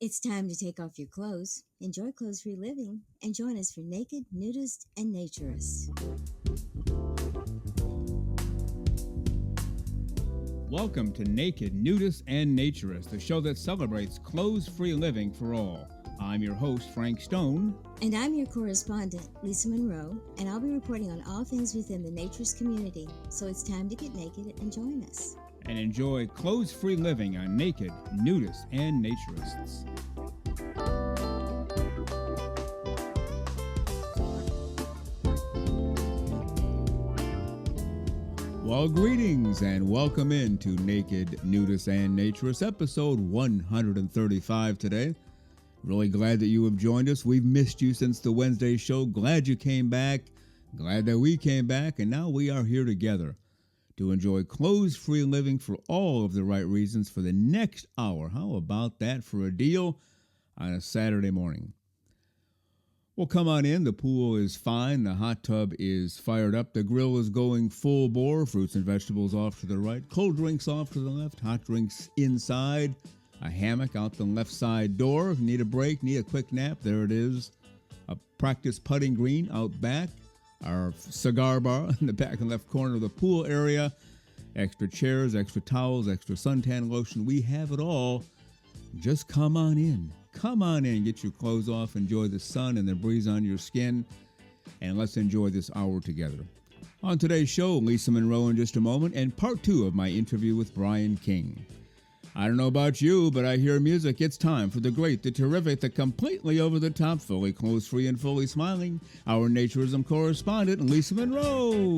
It's time to take off your clothes, enjoy clothes-free living, and join us for Naked, Nudist, and Naturist. Welcome to Naked, Nudists, and Naturist, the show that celebrates clothes-free living for all. I'm your host, Frank Stone. And I'm your correspondent, Lisa Monroe, and I'll be reporting on all things within the Naturist community. So it's time to get naked and join us. And enjoy clothes-free living on Naked, Nudists, and Naturists. Well, greetings and welcome into Naked, Nudists, and Naturist, episode 135 today. Really glad that you have joined us. We've missed you since the Wednesday show. Glad you came back. Glad that we came back, and now we are here together to enjoy clothes-free living for all of the right reasons for the next hour. How about that for a deal on a Saturday morning? Well, come on in. The pool is fine. The hot tub is fired up. The grill is going full bore. Fruits and vegetables off to the right. Cold drinks off to the left. Hot drinks inside. A hammock out the left side door. If you need a break, need a quick nap, there it is. A practice putting green out back. Our cigar bar in the back and left corner of the pool area. Extra chairs, extra towels, extra suntan lotion. We have it all. Just come on in. Come on in. Get your clothes off. Enjoy the sun and the breeze on your skin. And let's enjoy this hour together. On today's show, Lisa Monroe in just a moment, and part 2 of my interview with Brian King. I don't know about you, but I hear music. It's time for the great, the terrific, the completely over-the-top, fully clothes-free and fully smiling, our Naturism correspondent, Lisa Monroe.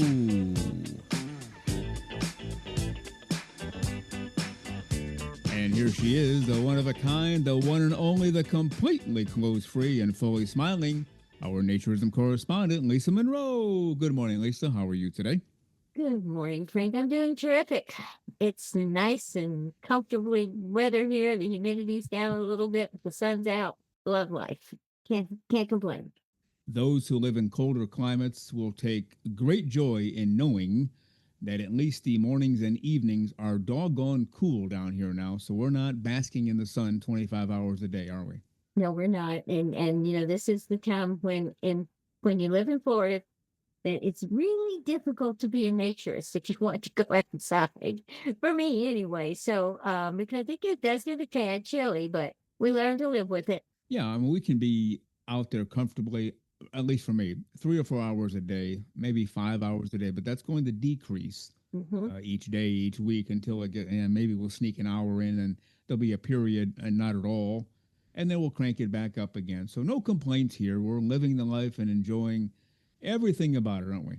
And here she is, the one-of-a-kind, the one and only, the completely clothes-free and fully smiling, our Naturism correspondent, Lisa Monroe. Good morning, Lisa. How are you today? Good morning, Frank. I'm doing terrific. It's nice and comfortably weather here. The humidity's down a little bit, but the sun's out. Love life. Can't complain. Those who live in colder climates will take great joy in knowing that at least the mornings and evenings are doggone cool down here now, so we're not basking in the sun 25 hours a day, are we? No, we're not. And this is the time when you live in Florida that it's really difficult to be a naturist if you want to go outside. For me, anyway. So, because does get a tad chilly, but we learn to live with it. Yeah, I mean, we can be out there comfortably, at least for me, 3 or 4 hours a day, maybe 5 hours a day, but that's going to decrease each day, each week until and maybe we'll sneak an hour in and there'll be a period and not at all. And then we'll crank it back up again. So no complaints here. We're living the life and enjoying everything about it, aren't we?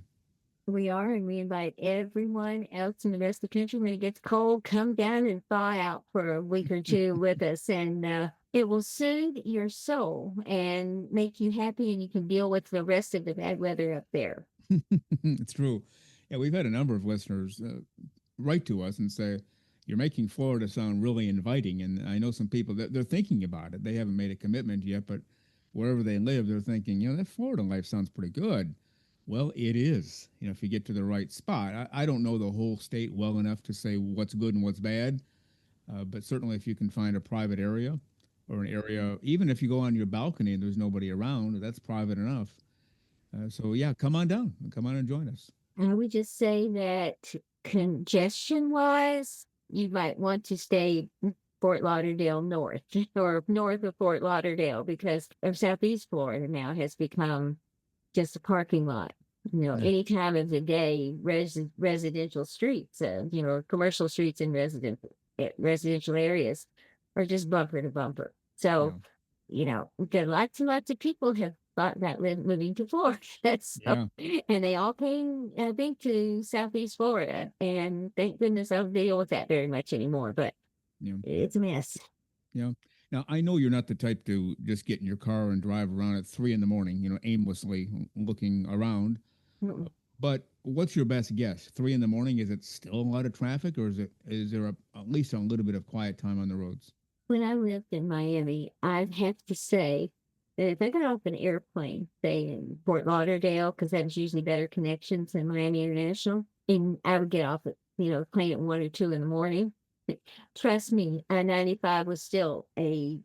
We are, and we invite everyone else in the rest of the country when it gets cold, come down and thaw out for a week or two with us. And it will soothe your soul and make you happy, and you can deal with the rest of the bad weather up there. It's true. Yeah, we've had a number of listeners write to us and say, you're making Florida sound really inviting. And I know some people that they're thinking about it. They haven't made a commitment yet, but wherever they live, they're thinking, that Florida life sounds pretty good. Well, it is, if you get to the right spot. I don't know the whole state well enough to say what's good and what's bad, but certainly if you can find a private area or an area, even if you go on your balcony and there's nobody around, that's private enough. So, yeah, come on down. Come on and join us. I would just say that congestion-wise, you might want to stay Fort Lauderdale north or north of Fort Lauderdale because of Southeast Florida now has become just a parking lot. Any time of the day, residential streets, commercial streets in residential areas are just bumper to bumper. So, lots and lots of people have thought about moving to Florida. And they all came, I think, to Southeast Florida. And thank goodness I don't deal with that very much anymore. But it's a mess. Yeah. Now, I know you're not the type to just get in your car and drive around at 3 a.m, aimlessly looking around. Mm-mm. But what's your best guess? 3 a.m, is it still a lot of traffic, or is there at least a little bit of quiet time on the roads? When I lived in Miami, I'd have to say that if I got off an airplane, say in Fort Lauderdale, because that's usually better connections than Miami International, and I would get off at, plane at 1 or 2 in the morning. Trust me, I-95 was still a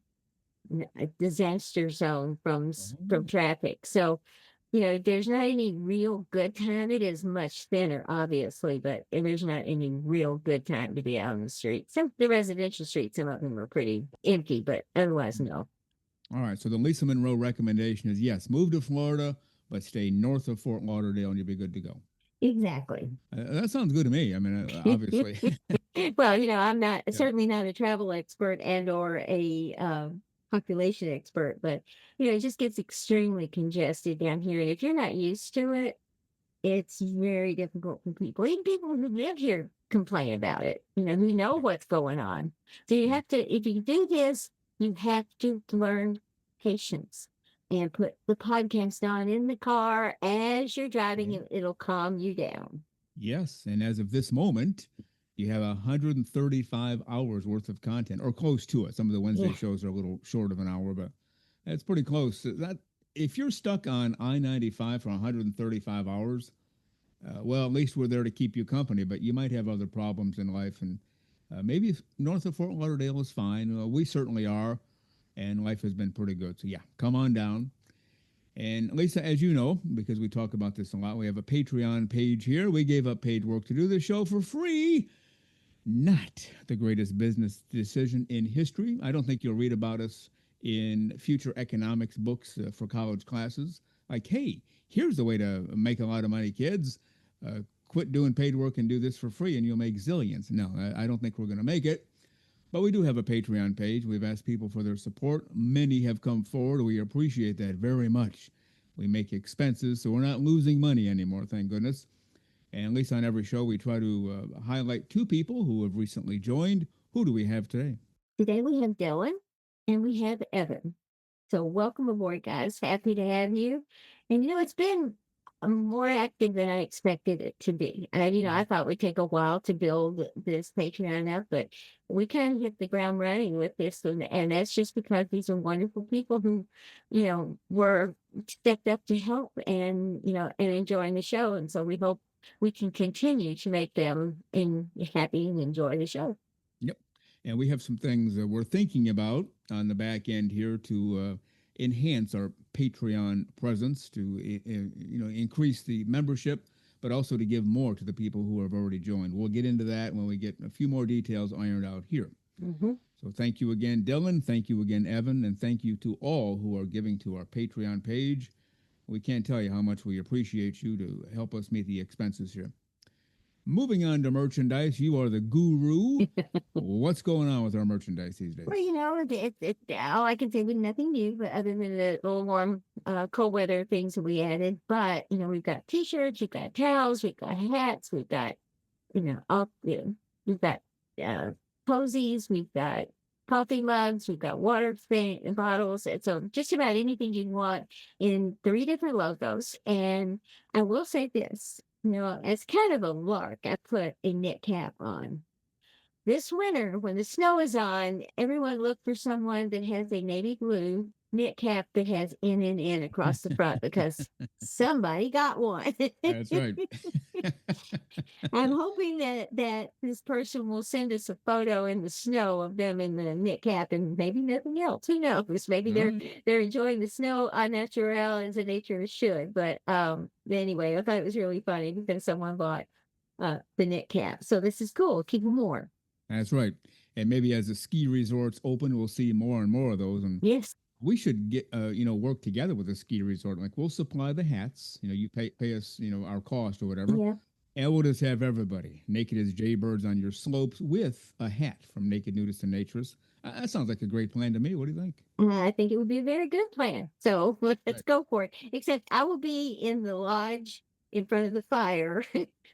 a disaster zone from Oh. traffic. So, there's not any real good time. It is much thinner, obviously, but there's not any real good time to be out on the street. Some the residential streets, some of them are pretty empty, but otherwise, no. All right. So the Lisa Monroe recommendation is yes, move to Florida, but stay north of Fort Lauderdale and you'll be good to go. Exactly. That sounds good to me. I mean, obviously. Well, I'm not Yeah. certainly not a travel expert and or a population expert, but it just gets extremely congested down here. And if you're not used to it, it's very difficult for people. Even people who live here complain about it, who know what's going on. So you have to, if you do this, you have to learn patience and put the podcast on in the car as you're driving. Okay. It'll calm you down. Yes. And as of this moment, you have 135 hours worth of content or close to it. Some of the Wednesday Yeah. shows are a little short of an hour, but that's pretty close. That if you're stuck on I-95 for 135 hours, well, at least we're there to keep you company, but you might have other problems in life. And maybe north of Fort Lauderdale is fine. We certainly are. And life has been pretty good. So, yeah, come on down. And Lisa, as you know, because we talk about this a lot, we have a Patreon page here. We gave up paid work to do this show for free. Not the greatest business decision in history. I don't think you'll read about us in future economics books for college classes. Like, hey, here's the way to make a lot of money, kids. Quit doing paid work and do this for free, and you'll make zillions. No, I don't think we're going to make it. But we do have a Patreon page. We've asked people for their support. Many have come forward. We appreciate that very much. We make expenses, so we're not losing money anymore, thank goodness. And at least on every show, we try to highlight two people who have recently joined. Who do we have today? Today we have Dylan and we have Evan. So welcome aboard, guys. Happy to have you. And it's been more active than I expected it to be. And I thought we'd take a while to build this Patreon up, but we kind of hit the ground running with this, and that's just because these are wonderful people who, were stepped up to help and and enjoying the show. And so we hope we can continue to make them happy and enjoy the show. Yep. And we have some things that we're thinking about on the back end here to enhance our Patreon presence, to increase the membership, but also to give more to the people who have already joined. We'll get into that when we get a few more details ironed out here. Mm-hmm. So thank you again, Dylan. Thank you again, Evan. And thank you to all who are giving to our Patreon page. We can't tell you how much we appreciate you to help us meet the expenses here. Moving on to merchandise, you are the guru. What's going on with our merchandise these days? Well, all I can say was nothing new, but other than the little warm, cold weather things that we added. But we've got T-shirts, we've got towels, we've got hats, we've got we've got cozies, we've got coffee mugs, we've got water bottles, and so just about anything you want in 3 different logos. And I will say this, as kind of a lark, I put a knit cap on. This winter, when the snow is on, everyone look for someone that has a navy blue knit cap that has N across the front because somebody got one. That's right. I'm hoping that this person will send us a photo in the snow of them in the knit cap and maybe nothing else. Who knows? Maybe they're enjoying the snow on natural as a naturist should. But anyway, I thought it was really funny because someone bought the knit cap. So this is cool. Keep them warm. That's right. And maybe as the ski resorts open, we'll see more and more of those. And yes, we should get work together with a ski resort. Like we'll supply the hats. You pay us our cost or whatever. yeah. And we'll just have everybody naked as jaybirds on your slopes with a hat from Naked Nudists and Naturists. That sounds like a great plan to me. What do you think? I think it would be a very good plan. So let's Right. go for it. Except I will be in the lodge in front of the fire.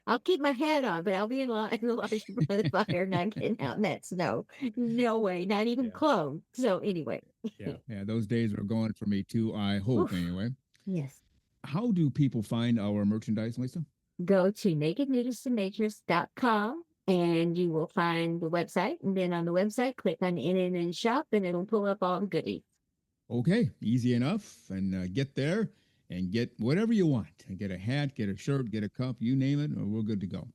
I'll keep my hat on, but I'll be in the lodge in front of the fire, not getting out in that snow. No way, not even Yeah. close. So anyway. Yeah, those days are gone for me too, I hope. Oof. Anyway. Yes. How do people find our merchandise, Lisa? Go to nakednudistandnaturist.com and you will find the website. And then on the website, click on in and shop and it'll pull up all the goodies. Okay, easy enough. And get there and get whatever you want. Get a hat, get a shirt, get a cup, you name it, or we're good to go.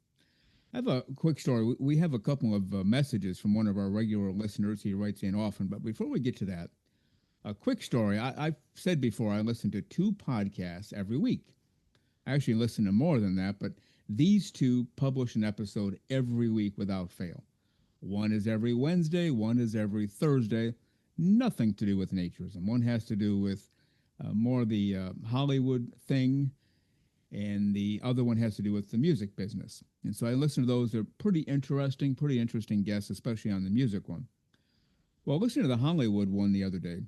I have a quick story. We have a couple of messages from one of our regular listeners. He writes in often. But before we get to that, A quick story. I've said before I listen to two podcasts every week. I actually listen to more than that, but these two publish an episode every week without fail. One is every Wednesday, one is every Thursday. Nothing to do with naturism. One has to do with more the Hollywood thing, and the other one has to do with the music business. And so I listen to those. They're pretty interesting guests, especially on the music one. Well, listening to the Hollywood one the other day,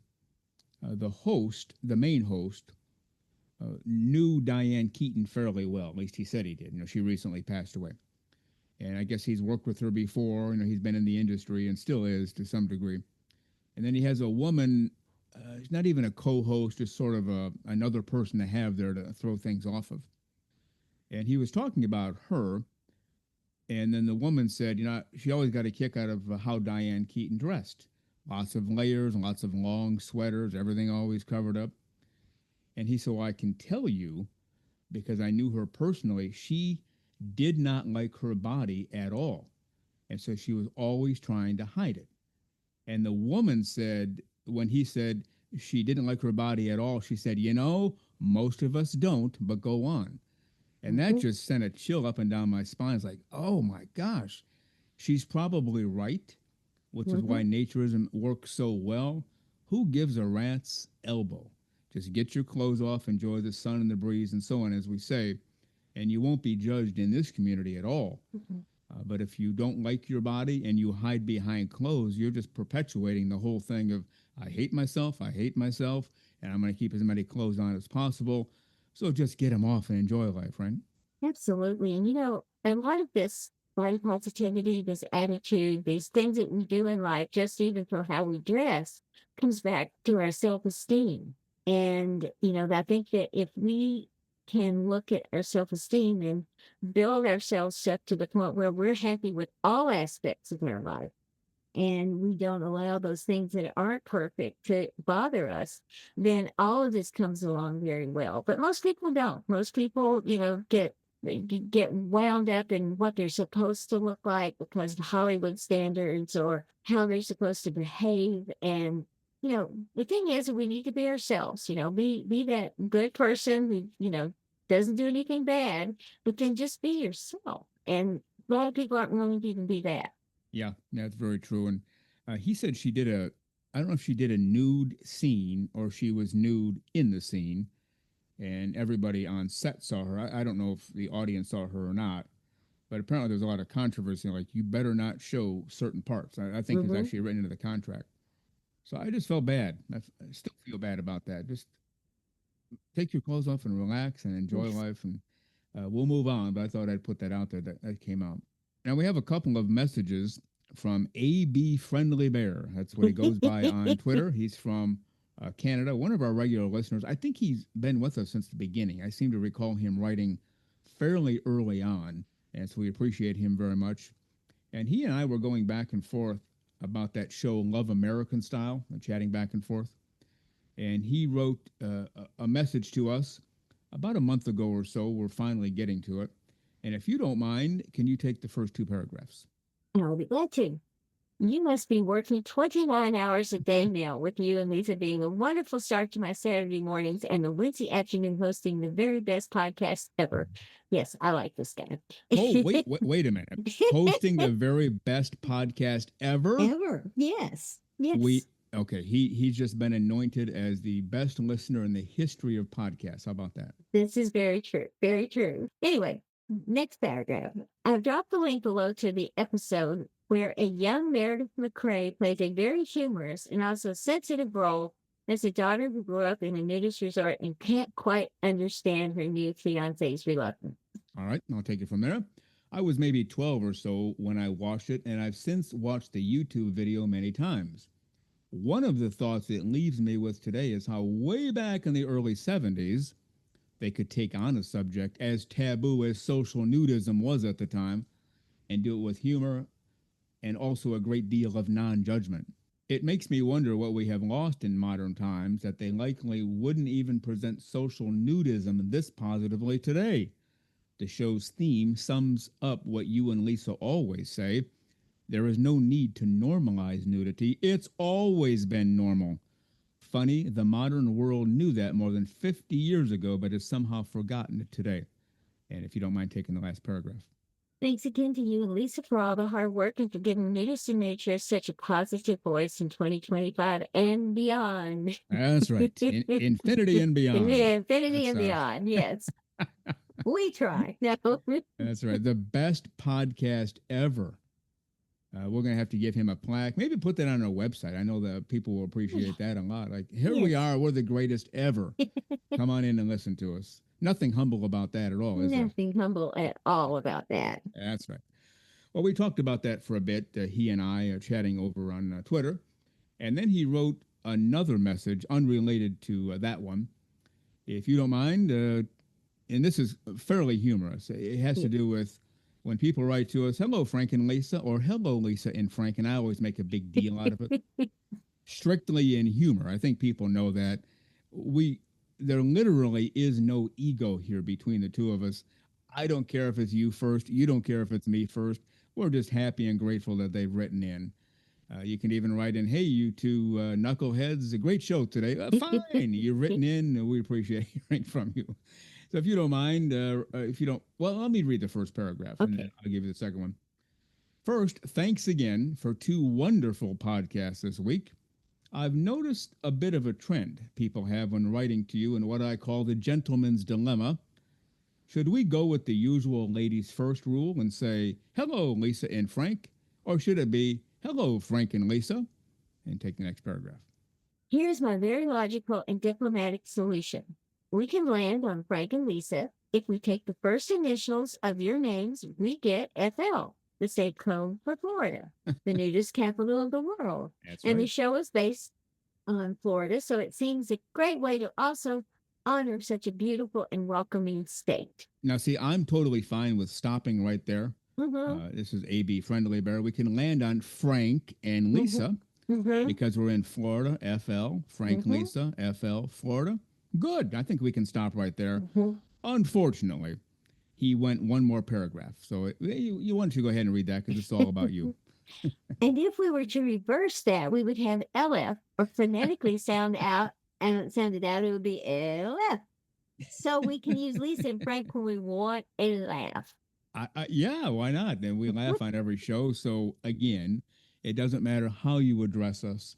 the host, the main host, knew Diane Keaton fairly well. At least he said he did. She recently passed away. And I guess he's worked with her before. He's been in the industry and still is to some degree. And then he has a woman, she's not even a co-host, just sort of another person to have there to throw things off of. And he was talking about her. And then the woman said, she always got a kick out of how Diane Keaton dressed. Lots of layers, lots of long sweaters, everything always covered up. And he said, well, I can tell you, because I knew her personally, she did not like her body at all. And so she was always trying to hide it. And the woman said, when he said she didn't like her body at all, she said, most of us don't, but go on. And that just sent a chill up and down my spine. It's like, oh my gosh, she's probably right, which is why naturism works so well. Who gives a rat's elbow? Just get your clothes off, enjoy the sun and the breeze and so on, as we say, and you won't be judged in this community at all. But if you don't like your body and you hide behind clothes, you're just perpetuating the whole thing of, I hate myself, and I'm going to keep as many clothes on as possible. So just get them off and enjoy life, right? Absolutely. And a lot of this body positivity, this attitude, these things that we do in life, just even for how we dress, comes back to our self-esteem. And, I think that if we can look at our self-esteem and build ourselves up to the point where we're happy with all aspects of our life, and we don't allow those things that aren't perfect to bother us, then all of this comes along very well. But most people don't. Most people, get wound up in what they're supposed to look like because of Hollywood standards or how they're supposed to behave. And the thing is, we need to be ourselves. Be that good person who doesn't do anything bad, but then just be yourself. And a lot of people aren't willing to even be that. Yeah, that's very true. And he said I don't know if she did a nude scene or she was nude in the scene, and everybody on set saw her. I don't know if the audience saw her or not, but apparently there's a lot of controversy, like you better not show certain parts. I think it was actually written into the contract. So I just felt bad. I still feel bad about that. Just take your clothes off and relax and enjoy life, and we'll move on. But I thought I'd put that out there. That came out. Now we have a couple of messages from AB Friendly Bear. That's what he goes by on Twitter. He's from Canada, one of our regular listeners. I think he's been with us since the beginning. I seem to recall him writing fairly early on, and so we appreciate him very much. And he and I were going back and forth about that show Love American Style, chatting back and forth. And he wrote a message to us about a month ago or so. We're finally getting to it. And if you don't mind, can you take the first two paragraphs? I'll be glad to. You must be working 29 hours a day now, with you and Lisa being a wonderful start to my Saturday mornings and the Wednesday afternoon hosting the very best podcast ever. Yes, I like this guy. Oh, wait a minute. Hosting the very best podcast ever? Ever. Yes. Okay, he's just been anointed as the best listener in the history of podcasts. How about that? This is very true. Very true. Anyway, next paragraph. I've dropped the link below to the episode where a young Meredith McCrae plays a very humorous and also sensitive role as a daughter who grew up in a nudist resort and can't quite understand her new fiance's reluctance. All right, I'll take it from there. I was maybe 12 or so when I watched it, and I've since watched the YouTube video many times. One of the thoughts it leaves me with today is how way back in the early 70s, they could take on a subject as taboo as social nudism was at the time and do it with humor and also a great deal of non-judgment. It makes me wonder what we have lost in modern times that they likely wouldn't even present social nudism this positively today. The show's theme sums up what you and Lisa always say. There is no need to normalize nudity. It's always been normal. funny. The modern world knew that more than 50 years ago, but has somehow forgotten it today. And if you don't mind taking the last paragraph. Thanks again to you and Lisa for all the hard work and for giving Nudists and Naturists such a positive voice in 2025 and beyond. That's right. Infinity and beyond. Infinity That's and beyond. Yes. We try. No. that's right. The best podcast ever. We're going to have to give him a plaque. Maybe put that on our website. I know that people will appreciate that a lot. Like, here we Yes. are. We're the greatest ever. Come on in and listen to us. Nothing humble about that at all, is there? Nothing humble at all about that. That's right. Well, we talked about that for a bit. He and I are chatting over on Twitter. And then he wrote another message unrelated to that one. If you don't mind, and this is fairly humorous. It has to do with when people write to us, hello, Frank and Lisa, or hello, Lisa and Frank, and I always make a big deal out of it. Strictly in humor. I think people know that there literally is no ego here between the two of us. I don't care if it's you first. You don't care if it's me first. We're just happy and grateful that they've written in. You can even write in, hey, you two knuckleheads, a great show today. Fine, you've written in, and we appreciate hearing from you. So if you don't mind, if you don't, well, let me read the first paragraph, and then I'll give you the second one. First, thanks again for 2 wonderful podcasts this week. I've noticed a bit of a trend people have when writing to you in what I call the gentleman's dilemma. Should we go with the usual ladies first rule and say, hello, Lisa and Frank? Or should it be, hello, Frank and Lisa? And take the next paragraph. Here's my very logical and diplomatic solution. We can land on Frank and Lisa. If we take the first initials of your names, we get FL, the state code for Florida, the nudist capital of the world. That's And the right. show is based on Florida, so it seems a great way to also honor such a beautiful and welcoming state. Now, see, I'm totally fine with stopping right there. Mm-hmm. This is AB Friendly Bear. We can land on Frank and Lisa Mm-hmm. because we're in Florida, FL, Frank, Mhm. Lisa, FL, Florida. Good. I think we can stop right there. Mm-hmm. Unfortunately, he went one more paragraph. So you want to go ahead and read that because it's all about you. And if we were to reverse that, we would have LF or phonetically sound out, and it sounded out, it would be LF. So we can use Lisa and Frank when we want a laugh. Yeah, why not? And we laugh on every show. So again, it doesn't matter how you address us.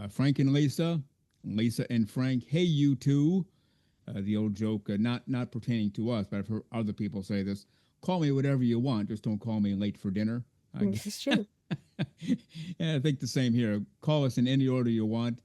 Frank and Lisa, Lisa and Frank, hey, you two. The old joke, not pertaining to us, but I've heard other people say this. Call me whatever you want, just don't call me late for dinner. This is true. Yeah, I think the same here. Call us in any order you want.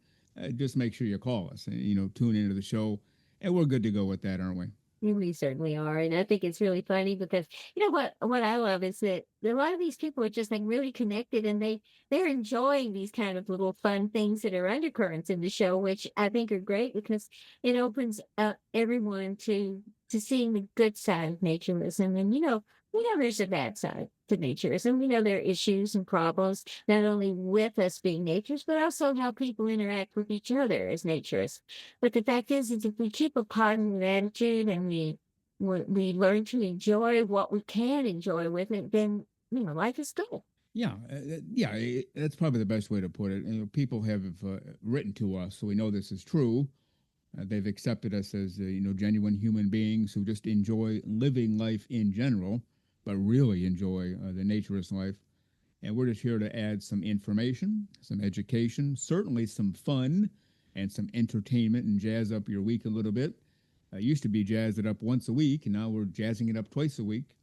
Just make sure you call us and, tune into the show. And we're good to go with that, aren't we? We certainly are. And I think it's really funny because what I love is that a lot of these people are just like really connected, and they're enjoying these kind of little fun things that are undercurrents in the show, which I think are great because it opens up everyone to seeing the good side of naturism. And we know there's a bad side to naturism. We know there are issues and problems, not only with us being naturists, but also how people interact with each other as naturists. But the fact is if we keep a positive attitude and we learn to enjoy what we can enjoy with it, then life is good. Yeah, that's probably the best way to put it. People have written to us, so we know this is true. They've accepted us as genuine human beings who just enjoy living life in general, but really enjoy the naturist life. And we're just here to add some information, some education, certainly some fun, and some entertainment, and jazz up your week a little bit. Used to be jazz it up once a week, and now we're jazzing it up twice a week.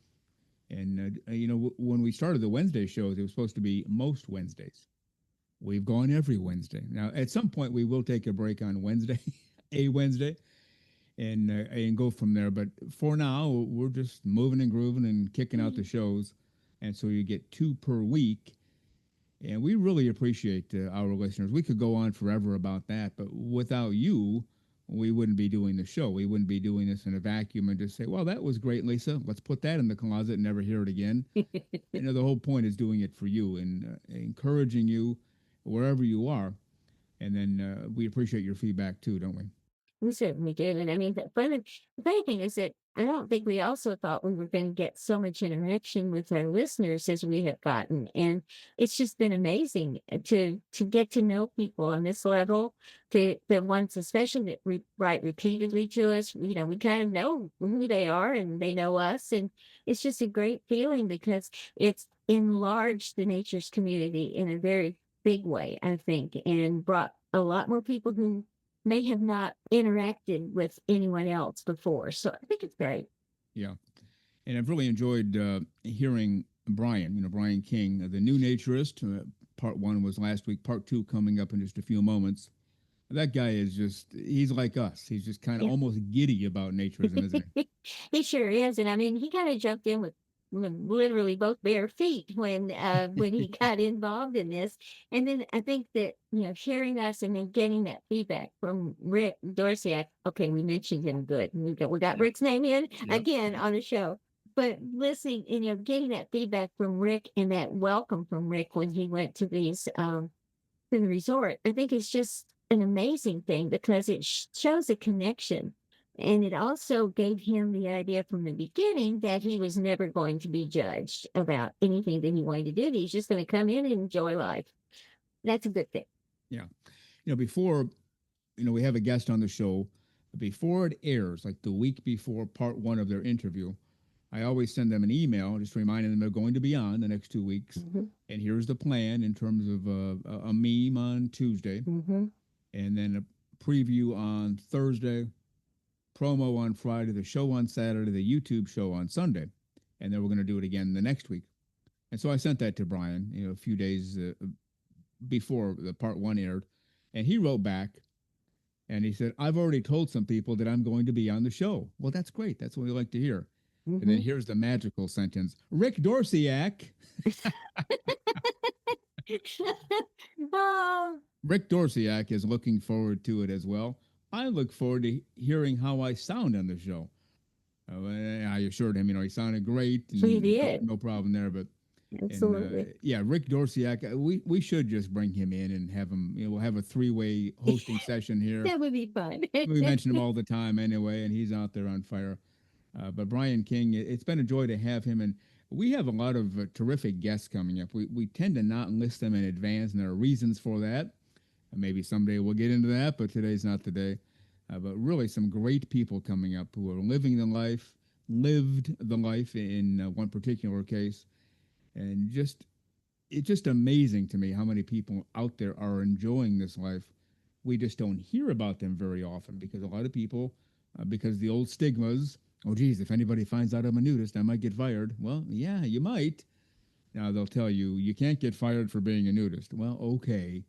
And when we started the Wednesday shows, it was supposed to be most Wednesdays. We've gone every Wednesday. Now, at some point, we will take a break on Wednesday, a Wednesday, and go from there. But for now, we're just moving and grooving and kicking out the shows. And so you get 2 per week. And we really appreciate our listeners. We could go on forever about that. But without you, we wouldn't be doing the show. We wouldn't be doing this in a vacuum and just say, well, that was great, Lisa. Let's put that in the closet and never hear it again. The whole point is doing it for you and encouraging you wherever you are. And then we appreciate your feedback too, don't we? We certainly did. And I mean, the funny thing is that I don't think we also thought we were going to get so much interaction with our listeners as we have gotten. And it's just been amazing to get to know people on this level, the ones especially that write repeatedly to us. You know, we kind of know who they are and they know us. And it's just a great feeling because it's enlarged the Nature's community in a very big way, I think, and brought a lot more people who may have not interacted with anyone else before. So I think it's great. Yeah. And I've really enjoyed hearing Brian, Brian King, the new Naturist. Part one was last week, part two coming up in just a few moments. That guy is he's like us. He's just kind of almost giddy about naturism, isn't he? He sure is. And I mean, he kind of jumped in with literally both bare feet when he got involved in this. And then I think that, hearing us and then getting that feedback from Rick Dorsey. Okay, we mentioned him good. We got Rick's name in again on the show. But listening and getting that feedback from Rick and that welcome from Rick when he went to these to the resort, I think it's just an amazing thing because it shows a connection. And it also gave him the idea from the beginning that he was never going to be judged about anything that he wanted to do. He's just going to come in and enjoy life. That's a good thing. Yeah. Before, we have a guest on the show, before it airs, like the week before part one of their interview, I always send them an email just reminding them they're going to be on the next 2 weeks. Mm-hmm. And here's the plan in terms of a meme on Tuesday. Mm-hmm. And then a preview on Thursday, promo on Friday, the show on Saturday, the YouTube show on Sunday. And then we're going to do it again the next week. And so I sent that to Brian, a few days before the part one aired. And he wrote back and he said, I've already told some people that I'm going to be on the show. Well, that's great. That's what we like to hear. Mm-hmm. And then here's the magical sentence. Rick Dorsey-ack. Rick Dorsey-ack is looking forward to it as well. I look forward to hearing how I sound on the show. I assured him, he sounded great. He did. No problem there. But absolutely. And, Rick Dorsey-ack, we should just bring him in and have him, we'll have a 3-way hosting session here. That would be fun. We mention him all the time anyway, and he's out there on fire. But Brian King, it's been a joy to have him. And we have a lot of terrific guests coming up. We tend to not list them in advance, and there are reasons for that. Maybe someday we'll get into that, but today's not the day. But really some great people coming up who are lived the life in one particular case. And it's just amazing to me how many people out there are enjoying this life. We just don't hear about them very often because a lot of people, because the old stigmas, oh, geez, if anybody finds out I'm a nudist, I might get fired. Well, yeah, you might. Now they'll tell you, you can't get fired for being a nudist. Well, okay.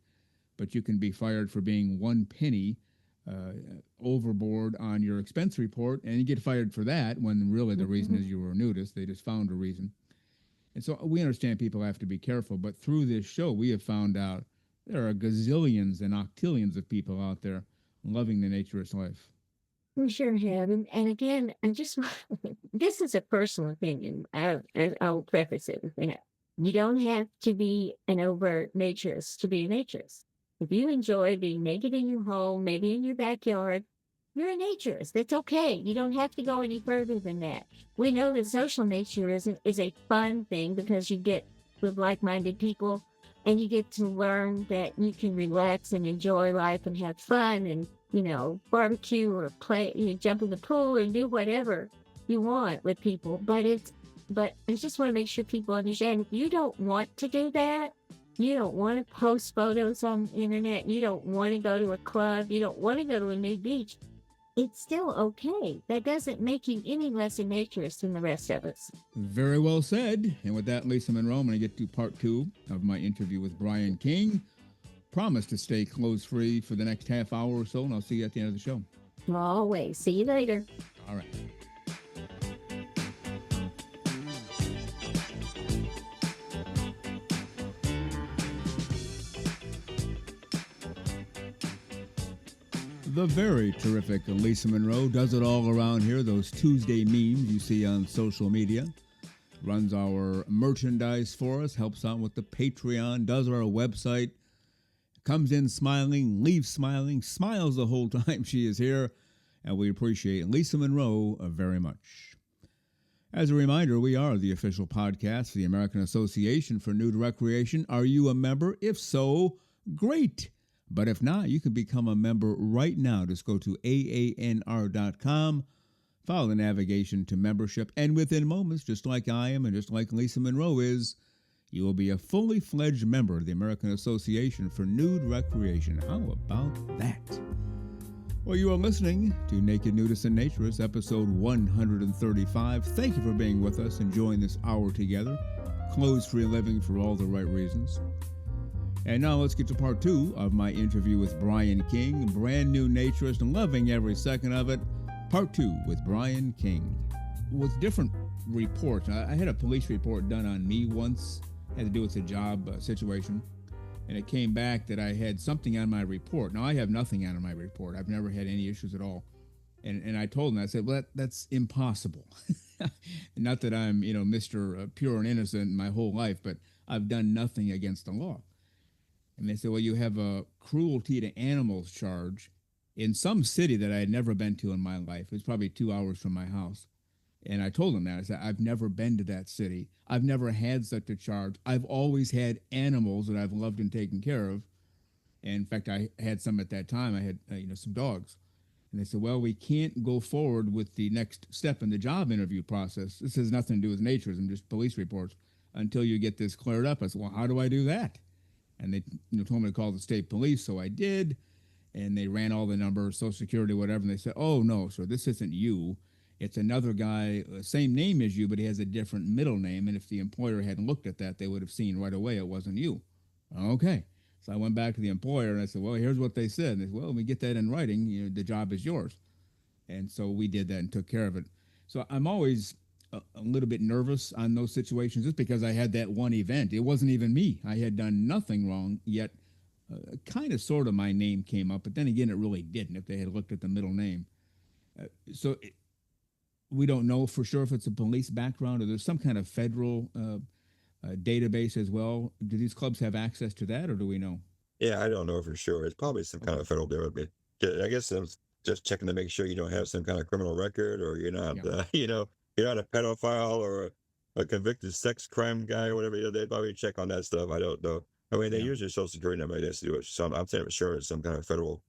But you can be fired for being 1 penny overboard on your expense report, and you get fired for that when really the reason is you were a nudist. They just found a reason. And so we understand people have to be careful, but through this show, we have found out there are gazillions and octillions of people out there loving the naturist life. We sure have. And again, this is a personal opinion. I'll preface it with that. You don't have to be an overt naturist to be a naturist. If you enjoy being naked in your home, maybe in your backyard, you're a naturist. That's okay. You don't have to go any further than that. We know that social naturism is a fun thing because you get with like-minded people and you get to learn that you can relax and enjoy life and have fun and, barbecue or play, jump in the pool or do whatever you want with people. But I just want to make sure people understand if you don't want to do that, you don't want to post photos on the internet, you don't want to go to a club, you don't want to go to a nude beach, it's still okay. That doesn't make you any less a naturist than the rest of us. Very well said. And with that, Lisa Monroe, I'm going to get to part 2 of my interview with Brian King. Promise to stay clothes-free for the next half hour or so, and I'll see you at the end of the show. Always. See you later. All right. The very terrific Lisa Monroe does it all around here. Those Tuesday memes you see on social media. Runs our merchandise for us, helps out with the Patreon, does our website. Comes in smiling, leaves smiling, smiles the whole time she is here, and we appreciate Lisa Monroe very much. As a reminder, we are the official podcast for the American Association for Nude Recreation. Are you a member? If so, great. But if not, you can become a member right now. Just go to AANR.com, follow the navigation to membership, and within moments, just like I am and just like Lisa Monroe is, you will be a fully fledged member of the American Association for Nude Recreation. How about that? Well, you are listening to Naked Nudists and Naturists, episode 135. Thank you for being with us, enjoying this hour together. Clothes-free living for all the right reasons. And now let's get to part 2 of my interview with Brian King, brand new naturist and loving every second of it. Part 2 with Brian King. With different reports, I had a police report done on me once, had to do with a job situation. And it came back that I had something on my report. Now, I have nothing on my report. I've never had any issues at all. And I told them, I said, well, that's impossible. Not that I'm, Mr. Pure and innocent my whole life, but I've done nothing against the law. And they said, well, you have a cruelty to animals charge in some city that I had never been to in my life. It was probably 2 hours from my house. And I told them that. I said, I've never been to that city. I've never had such a charge. I've always had animals that I've loved and taken care of. And in fact, I had some at that time. I had, some dogs. And they said, well, we can't go forward with the next step in the job interview process. This has nothing to do with naturism, just police reports, until you get this cleared up. I said, well, how do I do that? And they told me to call the state police. So I did. And they ran all the numbers, Social Security, whatever. And they said, oh, no, sir, this isn't you. It's another guy, same name as you, but he has a different middle name. And if the employer hadn't looked at that, they would have seen right away it wasn't you. Okay. So I went back to the employer and I said, well, here's what they said. And they said, well, we get that in writing. The job is yours. And so we did that and took care of it. So I'm always a little bit nervous on those situations just because I had that one event. It wasn't even me. I had done nothing wrong, yet kind of sort of my name came up. But then again, it really didn't if they had looked at the middle name. We don't know for sure if it's a police background or there's some kind of federal database as well. Do these clubs have access to that, or do we know? Yeah, I don't know for sure. It's probably some kind of federal database. I guess I'm just checking to make sure you don't have some kind of criminal record, or you're not, you're not a pedophile or a convicted sex crime guy or whatever. They probably check on that stuff. I don't know. I mean, they use your social security number to do it. So I'm saying for sure it's some kind of federal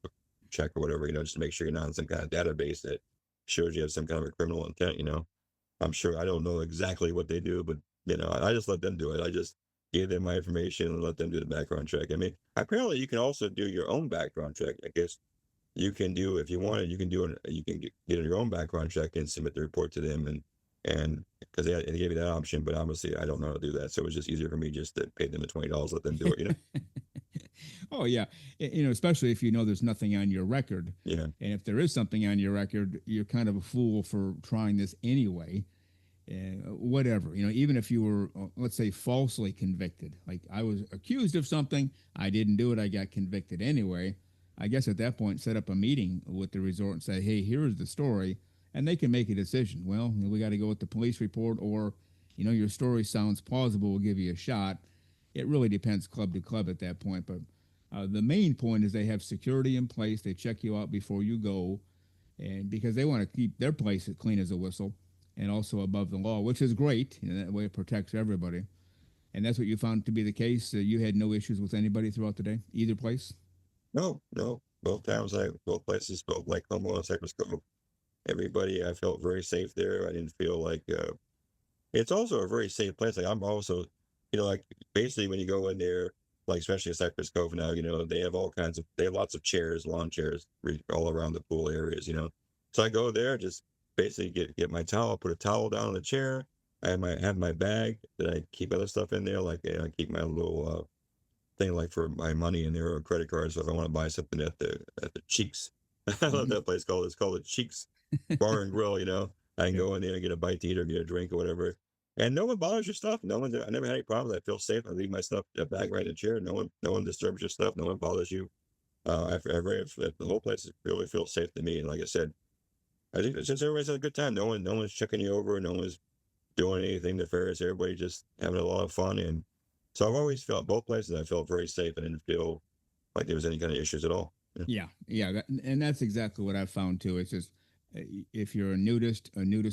check or whatever, just to make sure you're not in some kind of database that shows you have some kind of a criminal intent, I'm sure. I don't know exactly what they do, but, I just let them do it. I just gave them my information and let them do the background check. I mean, apparently you can also do your own background check. I guess you can do, if you wanted, you can get your own background check and submit the report to them. And because they gave you that option, but obviously I don't know how to do that. So it was just easier for me just to pay them the $20, let them do it, Oh, yeah. Especially if there's nothing on your record. Yeah. And if there is something on your record, you're kind of a fool for trying this anyway. Whatever. Even if you were, let's say, falsely convicted. Like I was accused of something, I didn't do it, I got convicted anyway. I guess at that point, set up a meeting with the resort and say, hey, here's the story. And they can make a decision. Well, we got to go with the police report, or, your story sounds plausible, we'll give you a shot. It really depends club to club at that point. But the main point is they have security in place. They check you out before you go, and because they want to keep their place as clean as a whistle and also above the law, which is great. That way it protects everybody. And that's what you found to be the case. You had no issues with anybody throughout the day, either place? No. Both times, both places, both like Como and Cypress Cove. Everybody, I felt very safe there. I didn't feel like it's also a very safe place. Like I'm also, like basically when you go in there, like especially at Cypress Cove now, they have lots of chairs, lawn chairs all around the pool areas, So I go there, just basically get my towel, put a towel down on the chair. I have my bag that I keep other stuff in there, like I keep my little thing like for my money in there or credit cards. So if I want to buy something at the Cheeks, I love that place it's called the Cheeks Bar and Grill. I can go in there and get a bite to eat or get a drink or whatever. And no one bothers your stuff. I never had any problems. I feel safe. I leave my stuff back right in the chair. No one disturbs your stuff. No one bothers you. The whole place really feels safe to me. And like I said, I think since everybody's had a good time, no one's checking you over. No one's doing anything nefarious. Everybody just having a lot of fun. And so I've always felt both places. I felt very safe and didn't feel like there was any kind of issues at all. Yeah, and that's exactly what I found too. It's just if you're a nudist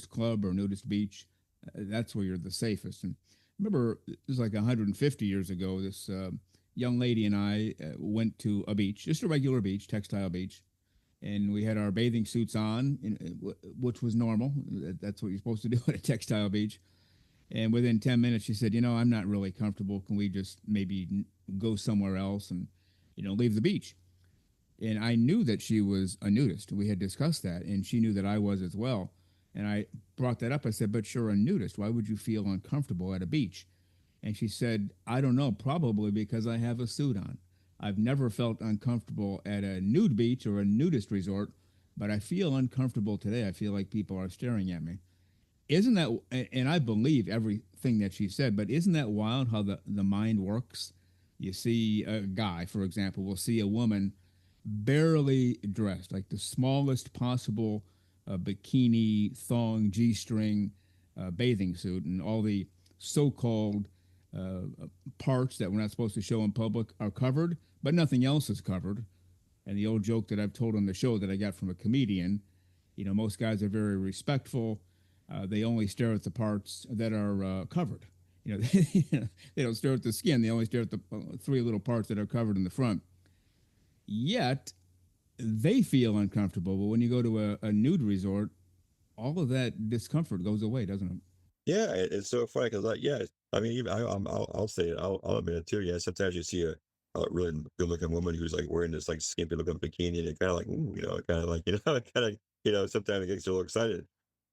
club or nudist beach, that's where you're the safest. And remember, it was like 150 years ago. This young lady and I went to a beach, just a regular beach, textile beach, and we had our bathing suits on, which was normal. That's what you're supposed to do at a textile beach. And within 10 minutes, she said, I'm not really comfortable. Can we just maybe go somewhere else and, leave the beach? And I knew that she was a nudist. We had discussed that, and she knew that I was as well. And I brought that up. I said, but you're a nudist. Why would you feel uncomfortable at a beach? And she said, I don't know, probably because I have a suit on. I've never felt uncomfortable at a nude beach or a nudist resort, but I feel uncomfortable today. I feel like people are staring at me. Isn't that, and I believe everything that she said, but isn't that wild how the mind works? You see a guy, for example, will see a woman barely dressed, like the smallest possible bikini, thong, G string bathing suit, and all the so called parts that we're not supposed to show in public are covered, but nothing else is covered. And the old joke that I've told on the show that I got from a comedian, most guys are very respectful. They only stare at the parts that are covered. They don't stare at the skin. They only stare at the three little parts that are covered in the front. Yet they feel uncomfortable. But when you go to a nude resort, all of that discomfort goes away, doesn't it? Yeah, it's so funny because, like, yeah, I mean, even I'll say it, I'll admit it too. Yeah, sometimes you see a really good-looking woman who's like wearing this like skimpy-looking bikini, and it kind of like, ooh, kind of like, kind of, sometimes it gets you a little excited,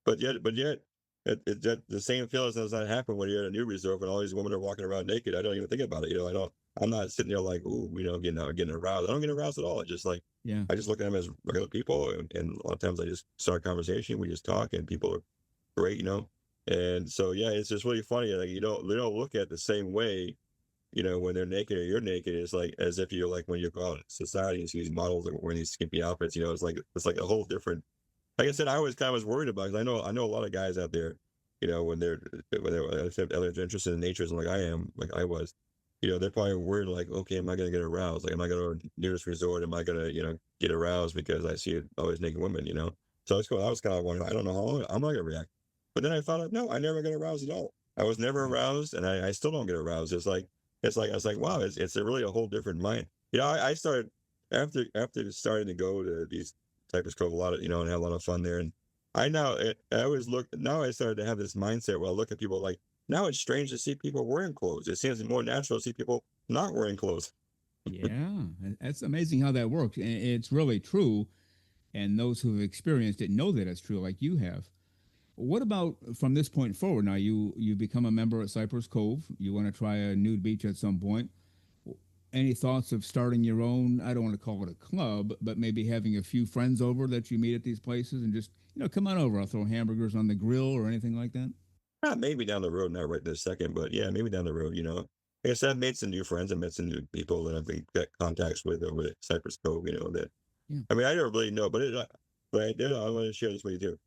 but yet, the same feeling does not happen when you're at a new resort and all these women are walking around naked. I don't even think about it. I'm not sitting there like, ooh, getting aroused. I don't get aroused at all. It's just like, Yeah. I just look at them as regular people, and a lot of times I just start a conversation. We just talk, and people are great. And so, yeah, it's just really funny. Like they don't look at it the same way, when they're naked or you're naked. It's like as if you're like when you go out in society and see these models that are wearing these skimpy outfits. It's like a whole different. Like I said, I always kind of was worried about because I know a lot of guys out there, when they're interested in naturism like I am, like I was, they're probably worried like, okay, am I going to get aroused? Like, am I going to nudist resort? Am I going to get aroused because I see always naked women? So I was kind of wondering, I don't know how I'm not going to react. But then I found out, no, I never get aroused at all. I was never aroused, and I still don't get aroused. I was like, wow, it's a really a whole different mind. I started after starting to go to these Cypress Cove a lot and have a lot of fun there. And I always look now. I started to have this mindset where I look at people like now it's strange to see people wearing clothes. It seems more natural to see people not wearing clothes. Yeah. That's amazing how that works. And it's really true. And those who have experienced it know that it's true, like you have. What about from this point forward? Now you become a member at Cypress Cove. You want to try a nude beach at some point. Any thoughts of starting your own? I don't want to call it a club, but maybe having a few friends over that you meet at these places and just come on over. I'll throw hamburgers on the grill or anything like that. Not maybe down the road, not right this second, but yeah, maybe down the road. Like I said, I've made some new friends. I met some new people that I've got contacts with over at Cypress Cove. That Yeah. I mean, I don't really know, but I did. I want to share this with you too.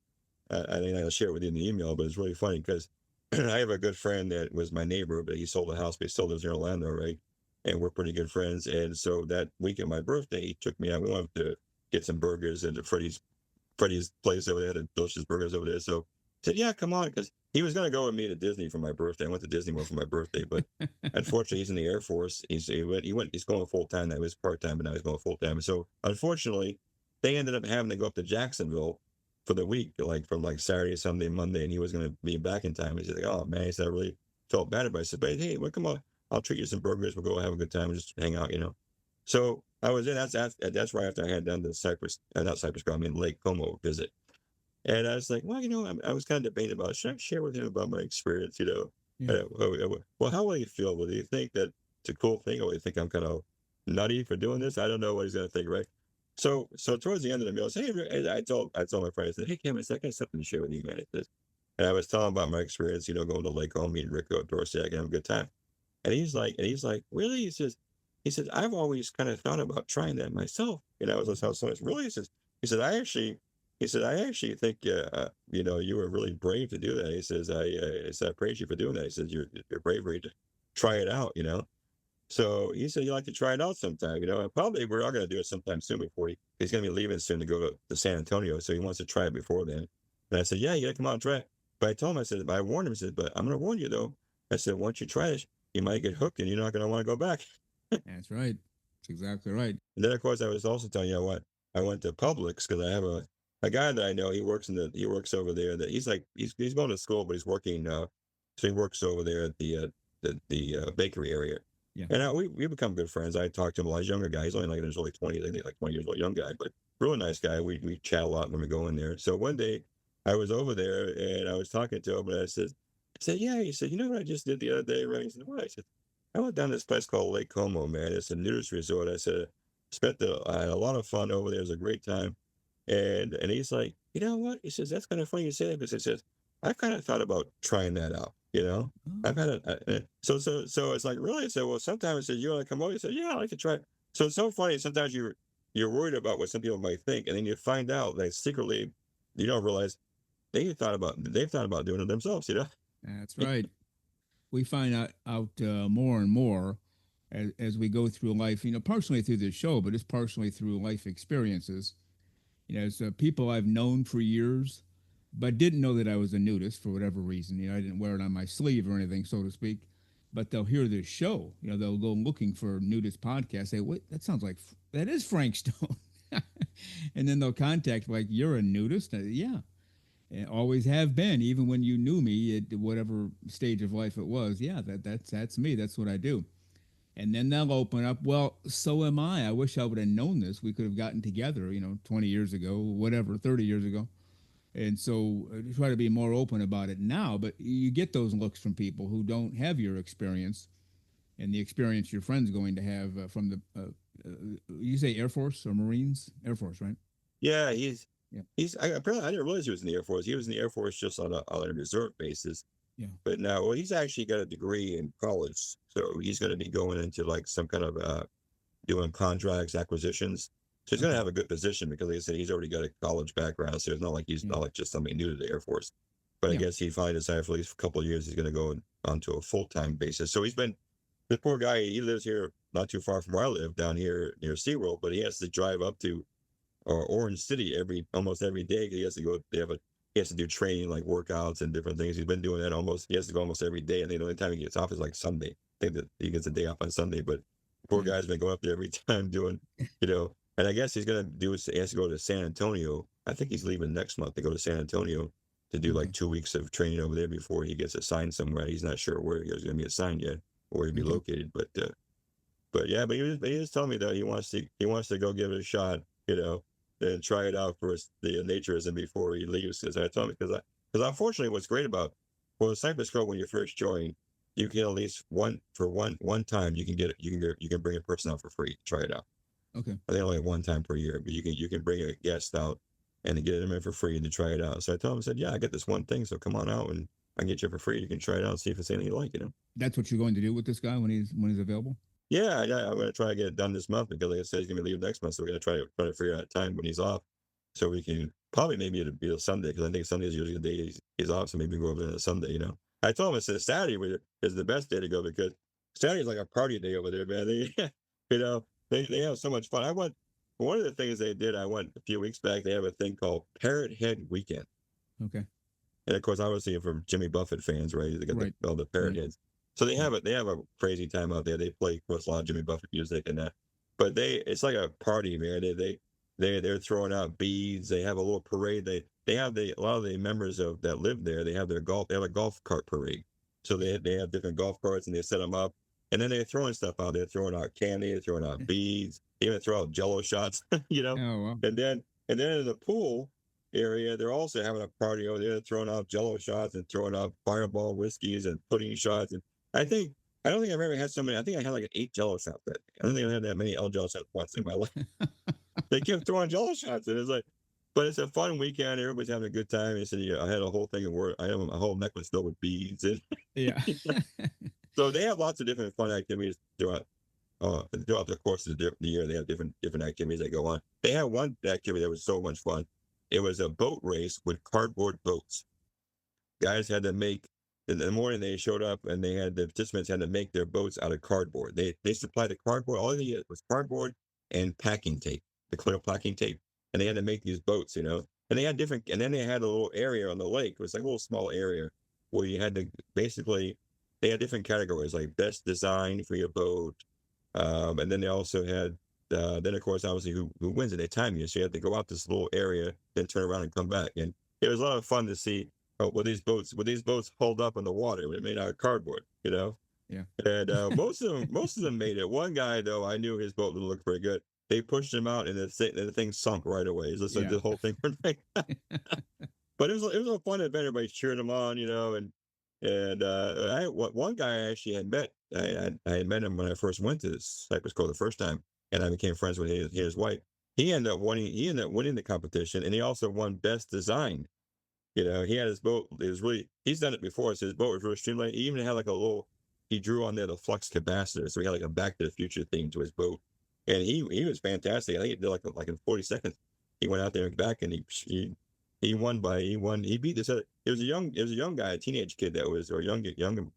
I think I'll share it with you in the email, but it's really funny because I have a good friend that was my neighbor, but he sold a house, but he still lives in Orlando, right? And we're pretty good friends. And so that week of my birthday, he took me out. We wanted to get some burgers at Freddie's place over there, the delicious burgers over there. So I said, yeah, come on, because he was going to go with me to Disney for my birthday. I went to Disney World for my birthday, but unfortunately, he's in the Air Force. He's going full time. That was part time, but now he's going full time. So unfortunately, they ended up having to go up to Jacksonville for the week, like from like Saturday, Sunday, Monday, and he was going to be back in time. He's like, oh man, he said, I really felt bad about it. I said, but hey, well, come on, I'll treat you some burgers. We'll go have a good time, just hang out. So I was in. That's right after I had done the Cypress, not Cypress Grove, I mean Lake Como visit. And I was like, well, I was kind of debating about, should I share with him about my experience? Yeah. Well, how will he feel? Will he think that it's a cool thing, or will he think I'm kind of nutty for doing this? I don't know what he's going to think, right? So towards the end of the meal, I said, hey, I told my friend, I said, hey, Kim, I said, I got something to share with you, man. And I was telling about my experience, going to Lake Como, meeting Rico at Dorsey, I can have a good time. And he's like, really? He says, I've always kind of thought about trying that myself. I was like, so it's really, he said, I actually think, you were really brave to do that. He says, I praise you for doing that. He says, your bravery to try it out. So he said he'd like to try it out sometime, and probably we're all going to do it sometime soon before he's going to be leaving soon to go to San Antonio. So he wants to try it before then. And I said, yeah, you got to come out and try it. But I told him, I said, I warned him, I said, but I'm going to warn you though. I said, once you try it, you might get hooked and you're not going to want to go back. That's right. That's exactly right. And then of course I was also telling you what, I went to Publix because I have a guy that I know. He works over there. That he's going to school, but he's working. So he works over there at the bakery area. Yeah. And we become good friends. I talked to him a lot. He's a younger guy. He's only like in his early 20s. I think like 20 years old, young guy, but really nice guy. We chat a lot when we go in there. So one day I was over there and I was talking to him and I said, yeah. He said, you know what I just did the other day, right? He said, what? I said, I went down to this place called Lake Como, man. It's a nudist resort. I said, I had a lot of fun over there. It was a great time. And he's like, you know what? He says, that's kind of funny you say that because he says, I kind of thought about trying that out, Oh, I've had so it's like, really? I said, well, sometimes I said, you want to come over? He said, yeah, I like to try it. So it's so funny. Sometimes you're worried about what some people might think, and then you find out that secretly you don't realize they've thought about doing it themselves, that's right. We find out more and more as we go through life, partially through this show, but it's partially through life experiences. As people I've known for years, but didn't know that I was a nudist for whatever reason. I didn't wear it on my sleeve or anything, so to speak. But they'll hear this show. They'll go looking for nudist podcasts. Say, "Wait, that sounds like that is Frank Stone," and then they'll contact like, "You're a nudist?" Yeah, and always have been, even when you knew me at whatever stage of life it was. Yeah, that's me. That's what I do. And then they'll open up. Well, so am I. I wish I would have known this. We could have gotten together, 20 years ago, whatever, 30 years ago. And so try to be more open about it now. But you get those looks from people who don't have your experience and the experience your friend's going to have from the, you say Air Force or Marines? Air Force, right? Yeah, Yeah. apparently I didn't realize he was in the Air Force. He was in the Air Force just on a resort basis. Yeah. But now, well, he's actually got a degree in college, so he's going to be going into like some kind of doing contracts, acquisitions. So he's going to have a good position because, like I said, he's already got a college background. So it's not like he's not like just somebody new to the Air Force. But I guess he finally decided for at least a couple of years he's going to go onto a full-time basis. So this poor guy, he lives here not too far from where I live, down here near SeaWorld, but he has to drive up to Orange City almost every day. He has to go. He has to do training like workouts and different things. He's been doing that he has to go almost every day. And the only time he gets off is like Sunday. I think that he gets a day off on Sunday, but the poor guy's been going up there every time doing, and I guess he has to go to San Antonio. I think he's leaving next month to go to San Antonio to do like 2 weeks of training over there before he gets assigned somewhere. He's not sure where he's going to be assigned yet or he'd be located, but he was telling me that he wants to go give it a shot, and try it out for the naturism before he leaves. Because I told him because unfortunately, what's great about the Cypress Club when you first join, you can at least one time you can bring a person out for free to try it out. Okay. I think only one time per year, but you can bring a guest out and get them in for free to try it out. So I told him, I said, yeah, I got this one thing, so come on out and I can get you for free. You can try it out and see if it's anything you like, That's what you're going to do with this guy when he's available? Yeah, I'm going to try to get it done this month because, like I said, he's going to leave next month. So we're going to try to figure out a time when he's off, so we can maybe it'll be a Sunday because I think Sunday is usually the day he's off. So maybe go over there on a Sunday. I told him I said Saturday is the best day to go because Saturday is like a party day over there, man. They have so much fun. One of the things they did. I went a few weeks back. They have a thing called Parrot Head Weekend. Okay. And of course, obviously, from Jimmy Buffett fans, right? They got all the parrot heads. So they have a crazy time out there. They play, of course, a lot of Jimmy Buffett music and that. But it's like a party, man. They're throwing out beads. They have a little parade. They have a lot of the members that live there. They have a golf cart parade. So they have different golf carts and they set them up. And then they're throwing stuff out. They're throwing out candy. They're throwing out beads. They even throw out Jello shots. Oh, wow. And then in the pool area, they're also having a party over there. They're throwing out Jello shots and throwing out Fireball whiskeys and pudding shots. And I don't think I've ever had so many. I think I had like 8 Jello shots that day. I don't think I had that many Jello shots once in my life. They kept throwing Jello shots, and it's like, but it's a fun weekend. Everybody's having a good time. I said, I had a whole thing of work. I have a whole necklace filled with beads, and Yeah. so they have lots of different fun activities throughout the course of the year. They have different activities that go on. They had one activity that was so much fun. It was a boat race with cardboard boats. Guys had to make in the morning they showed up and the participants had to make their boats out of cardboard. They supplied the cardboard. All they had was cardboard and packing tape, the clear packing tape, and they had to make these boats, And they had different, and then they had a little area on the lake. It was like a little small area where you had to basically. They had different categories like best design for your boat, and then they also had. Then of course, obviously, who wins it? They time you, so you had to go out this little area, then turn around and come back. And it was a lot of fun to see will these boats hold up in the water? They're made out of cardboard, Yeah. And most of them made it. One guy though, I knew his boat would look pretty good. They pushed him out, and the thing sunk right away. It's just like the whole thing. But it was a fun event. Everybody cheered him on, one guy I actually had met. I had met him when I first went to Cypress Cove the first time, and I became friends with his wife. He ended up winning. He ended up winning the competition, and he also won best design. He had his boat. He's done it before. So his boat was really streamlined. He even had like a little. He drew on there the flux capacitor, so he had like a Back to the Future theme to his boat, and he was fantastic. I think he did like in 40 seconds. He went out there and back, and he won. He beat this other. It was a young guy, a teenage kid or a young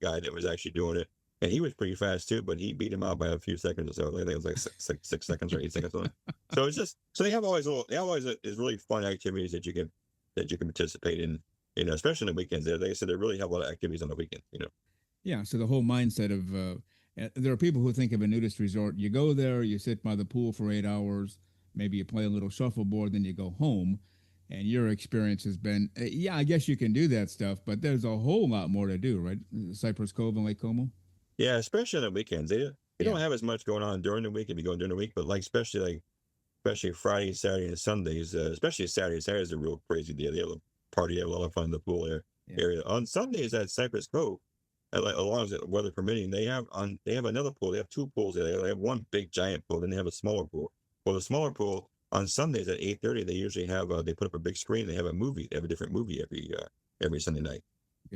guy that was actually doing it, and he was pretty fast too. But he beat him out by a few seconds or so. I think it was like 6 seconds or 8 seconds. So it's just they have always is really fun activities that you can participate in. Especially on the weekends. Like I said, they really have a lot of activities on the weekends. Yeah. So the whole mindset of there are people who think of a nudist resort. You go there, you sit by the pool for 8 hours, maybe you play a little shuffleboard, then you go home. And your experience has been, yeah, I guess you can do that stuff, but there's a whole lot more to do, right? Cypress Cove and Lake Como. Yeah, especially on the weekends. They don't have as much going on during the week if you go during the week, but especially Friday, Saturday, and Sundays. Especially Saturday. Saturday's a real crazy day. They have a party, have a lot of fun in the pool area. On Sundays at Cypress Cove, as long as the weather permitting, they have another pool. They have two pools there. They have one big giant pool, then they have a smaller pool. Well, the smaller pool on Sundays at 8:30, they usually have they put up a big screen. They have a movie. They have a different movie every Sunday night,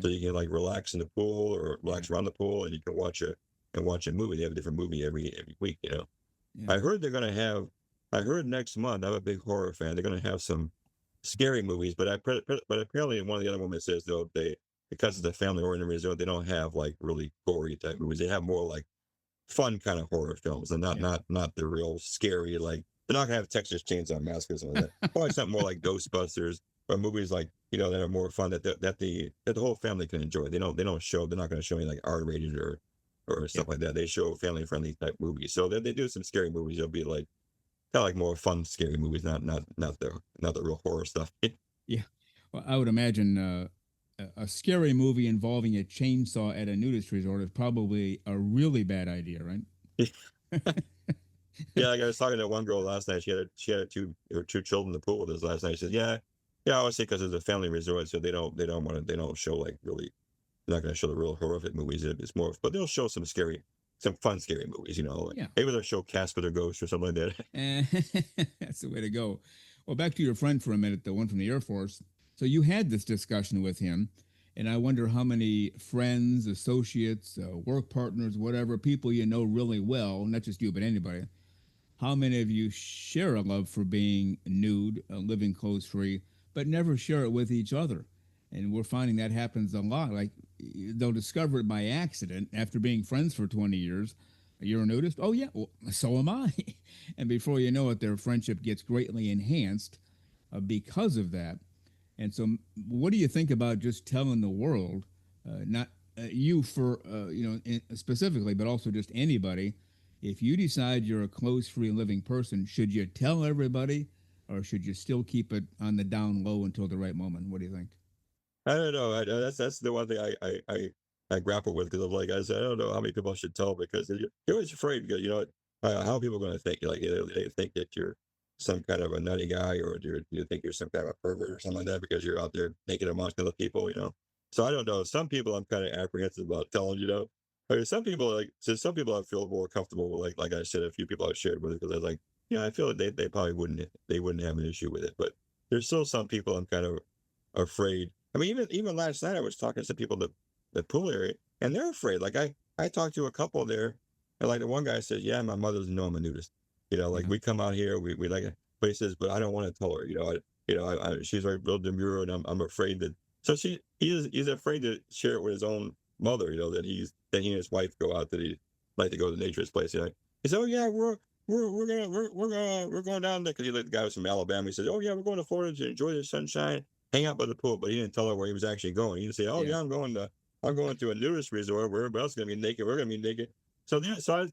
so you can like relax in the pool or relax around the pool, and you can watch a movie. They have a different movie every week. Yeah. I heard they're gonna have. I heard next month. I'm a big horror fan. They're gonna have some scary movies, but apparently one of the other women says though because it's a family-oriented resort, they don't have like really gory type movies. They have more like fun kind of horror films, and not the real scary like. They're not gonna have Texas Chainsaw Massacre or something like that. Probably something more like Ghostbusters or movies like that are more fun that the whole family can enjoy. They're not going to show any like R-rated or stuff like that. They show family friendly type movies. So they do some scary movies. They'll be like kind of like more fun scary movies, not the real horror stuff. Yeah, well, I would imagine a scary movie involving a chainsaw at a nudist resort is probably a really bad idea, right? Yeah, like I was talking to one girl last night. She had two children in the pool with us last night. She said, "Yeah, obviously because it's a family resort, so they don't show like really. They're not going to show the real horrific movies. It's more, but they'll show some fun scary movies. Maybe they'll show Casper the Ghost or something like that." That's the way to go. Well, back to your friend for a minute, the one from the Air Force. So you had this discussion with him, and I wonder how many friends, associates, work partners, whatever, people you know really well, not just you, but anybody. How many of you share a love for being nude, living clothes free, but never share it with each other? And we're finding that happens a lot. Like they'll discover it by accident after being friends for 20 years. You're a nudist? Oh, yeah, well, so am I. And before you know it, their friendship gets greatly enhanced because of that. And so what do you think about just telling the world, not you for, specifically, but also just anybody, if you decide you're a clothes-free living person, should you tell everybody or should you still keep it on the down low until the right moment? What do you think? I don't know. That's the one thing I grapple with because I said, I don't know how many people I should tell because you're always afraid because, how are people going to think? Like, they think that you're some kind of a nutty guy or do you think you're some kind of a pervert or something like that because you're out there naked amongst other people, So I don't know. Some people I'm kind of apprehensive about telling, I mean, some people I feel more comfortable with, like I said, a few people I've shared with it because I was like, I feel like they probably wouldn't have an issue with it. But there's still some people I'm kind of afraid. I mean, even last night I was talking to some people at the pool area, and they're afraid. Like I talked to a couple there, and like the one guy says, "Yeah, my mother doesn't know I'm a nudist. Like we come out here, we like places, but I don't want to tell her. She's like real demure, and I'm afraid that So he's afraid to share it with his own mother. That he and his wife go out like to go to the Naturist place. He said, "Oh yeah, we're going down there," because the guy was from Alabama. He said, "Oh yeah, we're going to Florida to enjoy the sunshine, hang out by the pool." But he didn't tell her where he was actually going. He didn't say, "Oh Yeah. yeah, I'm going to a nudist resort where everybody else is going to be naked. We're going to be naked." So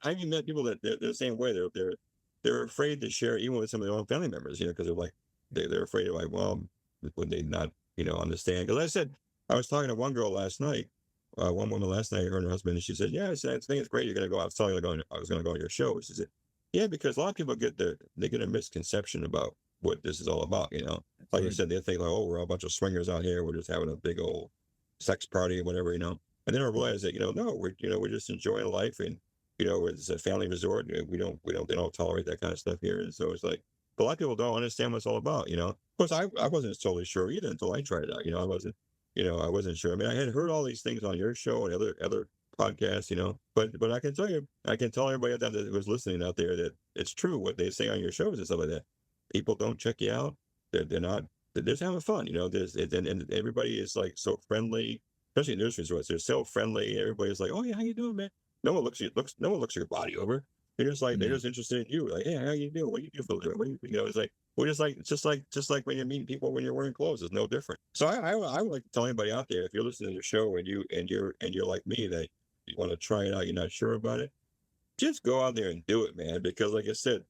I even met people that they're the same way. They're afraid to share even with some of their own family members. Because they're like they're afraid of, like, well, would they not understand? Because I said, I was talking to one girl last night, one woman last night, her and her husband, and she said, "Yeah, I said, I think it's great. You're going to go out." I was going to go on your show. She said, "Yeah, because a lot of people they get a misconception about what this is all about. That's Like I right. said, they think like, oh, we're all a bunch of swingers out here. We're just having a big old sex party or whatever. And then I realized that, no, we're just enjoying life, and it's a family resort. They don't tolerate that kind of stuff here. And so it's like, but a lot of people don't understand what it's all about. Of course, I wasn't totally sure either until I tried it out. I wasn't sure. I mean, I had heard all these things on your show and other podcasts. But I can tell everybody that was listening out there that it's true what they say on your shows and stuff like that. People don't check you out. They're not. They're just having fun. And everybody is like so friendly, especially in nurse resorts. They're so friendly. Everybody's like, "Oh yeah, how you doing, man?" No one looks your body over. They're Yeah. just interested in you. Like, "Hey, how you doing? What do you do for a living?" It's like we're just like when you meet people when you're wearing clothes. It's no different. So I would like to tell anybody out there, if you're listening to the show and you're like me, that you want to try it out, you're not sure about it, just go out there and do it, man. Because like I said,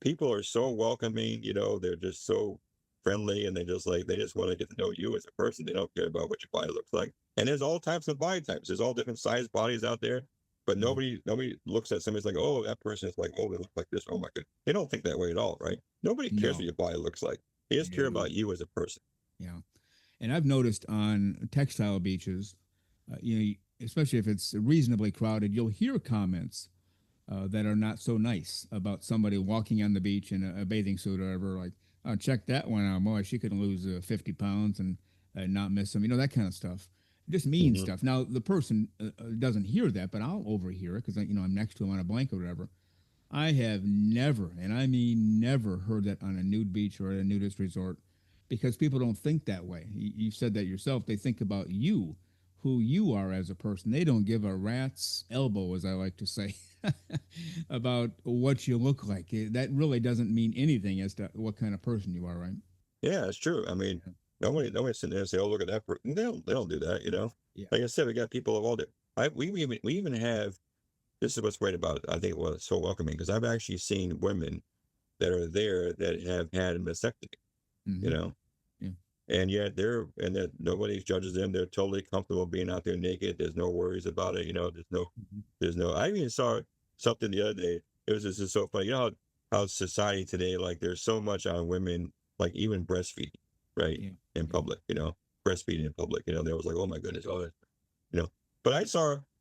people are so welcoming. They're just so friendly, and they just want to get to know you as a person. They don't care about what your body looks like. And there's all types of body types. There's all different sized bodies out there. But Yeah. nobody looks at somebody's like, "Oh, that person is like, oh, they look like this. Oh my goodness." They don't think that way at all, right? Nobody cares No. what your body looks like. They just care No. about you as a person. Yeah. And I've noticed on textile beaches, especially if it's reasonably crowded, you'll hear comments that are not so nice about somebody walking on the beach in a bathing suit or whatever. Like, "Oh, check that one out, boy. She could lose 50 pounds and not miss them." That kind of stuff. Just mean Hmm. stuff. Now, the person doesn't hear that, but I'll overhear it because, I'm next to him on a blanket or whatever. I have never, and I mean never, heard that on a nude beach or at a nudist resort because people don't think that way. You've said that yourself. They think about you, who you are as a person. They don't give a rat's elbow, as I like to say, about what you look like. That really doesn't mean anything as to what kind of person you are, right? Yeah, it's true. I mean, Yeah. nobody sitting there and say, "Oh, look at that person." They don't do that. Yeah. Like I said, we got people of all different. We even have. This is what's great about it. I think what's so welcoming, because I've actually seen women that are there that have had a mastectomy. You Mm-hmm. know, Yeah. and yet that nobody judges them. They're totally comfortable being out there naked. There's no worries about it. Mm-hmm. There's no. I even saw something the other day. It was just so funny. How society today, like, there's so much on women, like even breastfeeding, right, Yeah. in Yeah. public. Breastfeeding in public. They was like, "Oh my goodness, oh," you know. But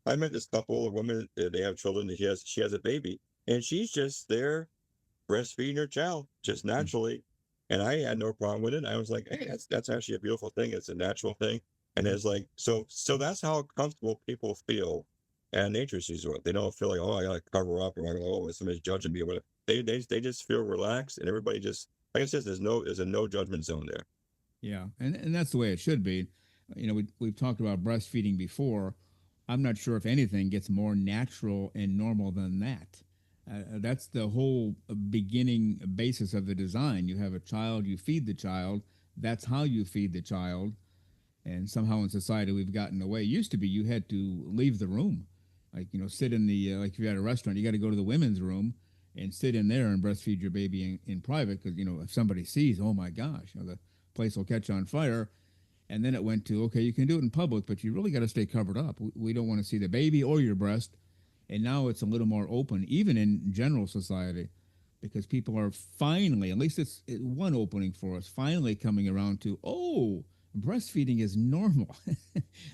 I met this couple of women. They have children. She has a baby, and she's just there breastfeeding her child just Mm. naturally. And I had no problem with it. I was like, "Hey, that's actually a beautiful thing. It's a natural thing." And Mm-hmm. it's like, so that's how comfortable people feel at a nature resort. They don't feel like, "Oh, I gotta cover up," or like, "Oh, somebody's judging me," or whatever. They just feel relaxed, and everybody just, like I said, there's a no judgment zone there. Yeah, and that's the way it should be. We've talked about breastfeeding before. I'm not sure if anything gets more natural and normal than that. That's the whole beginning basis of the design. You have a child, you feed the child. That's how you feed the child. And somehow in society we've gotten away. It used to be you had to leave the room, like sit in the like if you're at a restaurant, you got to go to the women's room and sit in there and breastfeed your baby in private because if somebody sees, oh my gosh, the place will catch on fire. And then it went to, okay, you can do it in public, but you really got to stay covered up. We don't want to see the baby or your breast. And now it's a little more open, even in general society, because people are finally, at least it's one opening for us, finally coming around to, oh, breastfeeding is normal.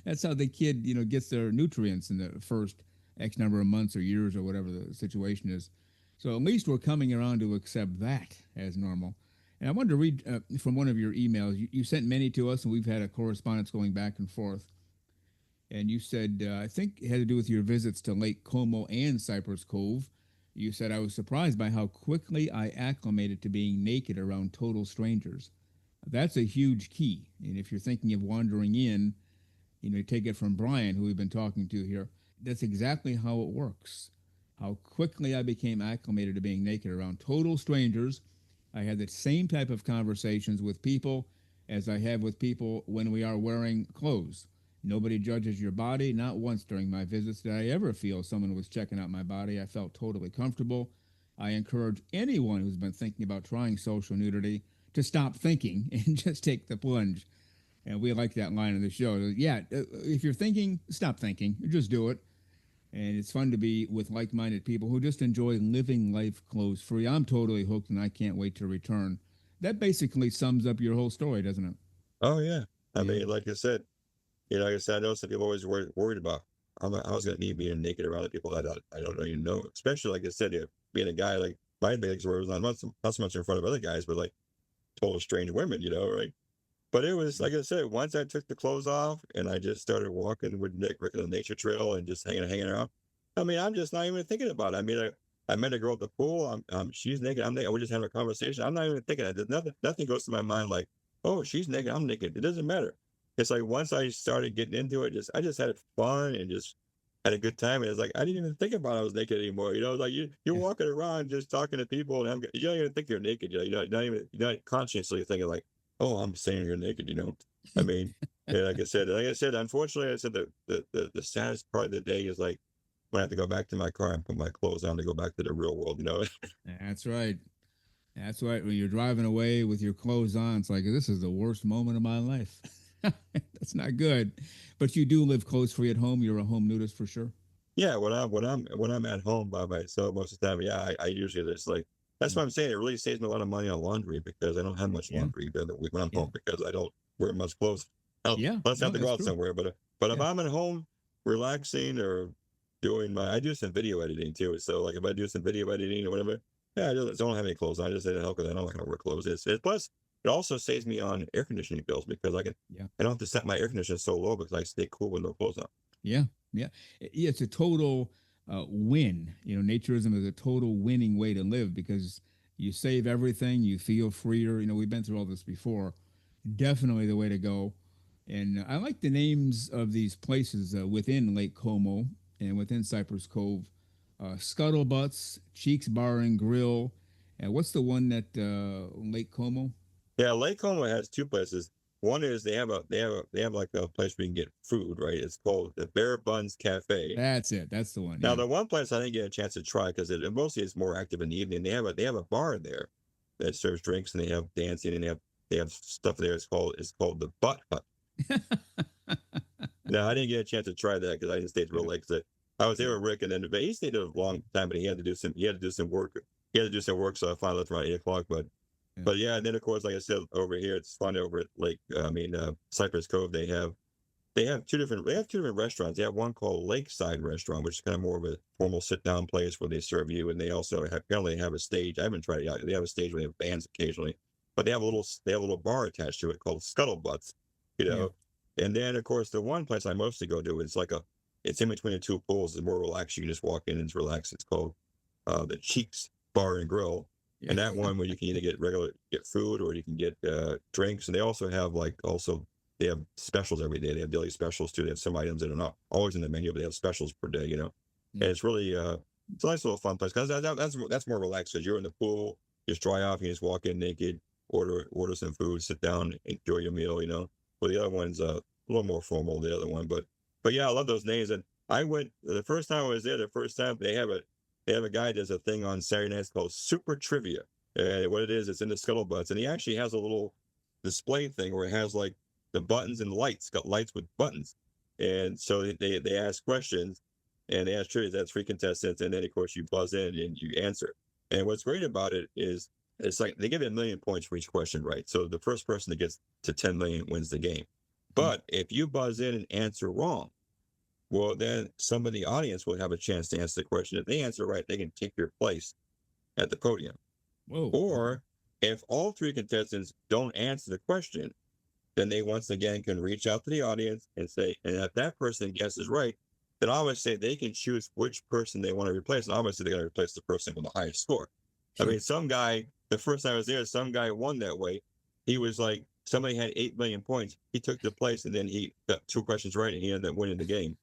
That's how the kid, gets their nutrients in the first X number of months or years or whatever the situation is. So at least we're coming around to accept that as normal. And I wanted to read from one of your emails. You sent many to us, and we've had a correspondence going back and forth. And you said, I think it had to do with your visits to Lake Como and Cypress Cove. You said, I was surprised by how quickly I acclimated to being naked around total strangers. That's a huge key. And if you're thinking of wandering in, take it from Brian, who we've been talking to here. That's exactly how it works. How quickly I became acclimated to being naked around total strangers. I had the same type of conversations with people as I have with people when we are wearing clothes. Nobody judges your body. Not once during my visits did I ever feel someone was checking out my body. I felt totally comfortable. I encourage anyone who's been thinking about trying social nudity to stop thinking and just take the plunge. And we like that line in the show. Yeah, if you're thinking, stop thinking. Just do it. And it's fun to be with like-minded people who just enjoy living life clothes-free. I'm totally hooked, and I can't wait to return. That basically sums up your whole story, doesn't it? Oh yeah. I Yeah. mean, like I said, like I said, I know some people always worried about I was going to be being naked around the people that I don't even know. Especially like I said, being a guy, like my biggest worry was not so much in front of other guys, but like total strange women, right? But it was like I said, once I took the clothes off and I just started walking with Nick Rick on the nature trail and just hanging around. I mean, I'm just not even thinking about it. I mean, I met a girl at the pool. She's naked. I'm naked. We just having a conversation. I'm not even thinking. Nothing goes to my mind like, oh, she's naked. I'm naked. It doesn't matter. It's like once I started getting into it, I just had fun and just had a good time. And it's like I didn't even think about I was naked anymore. It's like you're walking around just talking to people, and you don't even think you're naked. You're not consciously thinking like, oh, I'm standing here naked. I mean, yeah, like I said, unfortunately, I said the saddest part of the day is like when I have to go back to my car and put my clothes on to go back to the real world. That's right. That's right. When you're driving away with your clothes on, it's like, this is the worst moment of my life. That's not good. But you do live clothes-free at home. You're a home nudist for sure. Yeah, when I'm at home by myself most of the time, yeah, I usually just like that's Mm. what I'm saying. It really saves me a lot of money on laundry because I don't have much Yeah. laundry during the week when I'm Yeah. home because I don't wear much clothes. Yeah. Unless I No, have to go that's out true. somewhere. But if Yeah. I'm at home relaxing or I do some video editing too. So like if I do some video editing or whatever, yeah, I just don't have any clothes on. I just say the hell because I'm not going to wear clothes. Plus it also saves me on air conditioning bills because Yeah. I don't have to set my air conditioner so low because I stay cool with no clothes on. Yeah. Yeah. It's a total win. Naturism is a total winning way to live because you save everything. You feel freer. We've been through all this before. Definitely the way to go. And I like the names of these places within Lake Como and within Cypress Cove. Scuttlebutts, Cheeks Bar and Grill. And what's the one at Lake Como? Yeah, Lake Como has two places. One is they have like a place where you can get food, right? It's called the Bear Buns Cafe. That's it. That's the one. Now Yeah. the one place I didn't get a chance to try because it mostly is more active in the evening. They have a bar there that serves drinks and they have dancing and they have stuff there. It's called the Butt Hut. Now I didn't get a chance to try that because I didn't stay through Yeah. late. I was there Yeah. with Rick and then but he stayed there a long time, but he had to do some work. He had to do some work, so I finally left around 8 o'clock. Yeah. But yeah, and then of course, like I said, over here it's fun over at Cypress Cove. They have two different restaurants. They have one called Lakeside Restaurant, which is kind of more of a formal sit down place where they serve you, and they also apparently have a stage. I haven't tried it yet. They have a stage where they have bands occasionally, but they have a little bar attached to it called Scuttlebutts, you Yeah. know. And then of course the one place I mostly go to it's in between the two pools. It's more relaxed. You can just walk in and it's relaxed. It's called the Cheeks Bar and Grill. Yeah. And that one where you can either get food or you can get drinks, and they also have they have specials every day. They have daily specials too. They have some items that are not always in the menu, but they have specials per day. Yeah. And it's really it's a nice little fun place because that's more relaxed because you're in the pool, just dry off, you just walk in naked, order some food, sit down, enjoy your meal. Well, the other one's a little more formal, the other one, but yeah, I love those names. And I went the first time I was there. The first time they have a guy that does a thing on Saturday nights called Super Trivia. And what it is, it's in the Scuttlebutts, and he actually has a little display thing where it has like the buttons and lights, got lights with buttons. And so they ask questions and they ask trivia. That's three contestants. And then, of course, you buzz in and you answer. And what's great about it is it's like they give you 1,000,000 points for each question, right? So the first person that gets to 10 million wins the game. But if you buzz in and answer wrong, well, then some of the audience will have a chance to answer the question. If they answer right, they can take your place at the podium. Whoa. Or if all three contestants don't answer the question, then they once again can reach out to the audience and say, and if that person guesses right, then I would say they can choose which person they want to replace. And obviously, they're going to replace the person with the highest score. I Sure. mean, the first time I was there, some guy won that way. He was like, somebody had 8 million points. He took the place, and then he got 2 questions right, and he ended up winning the game.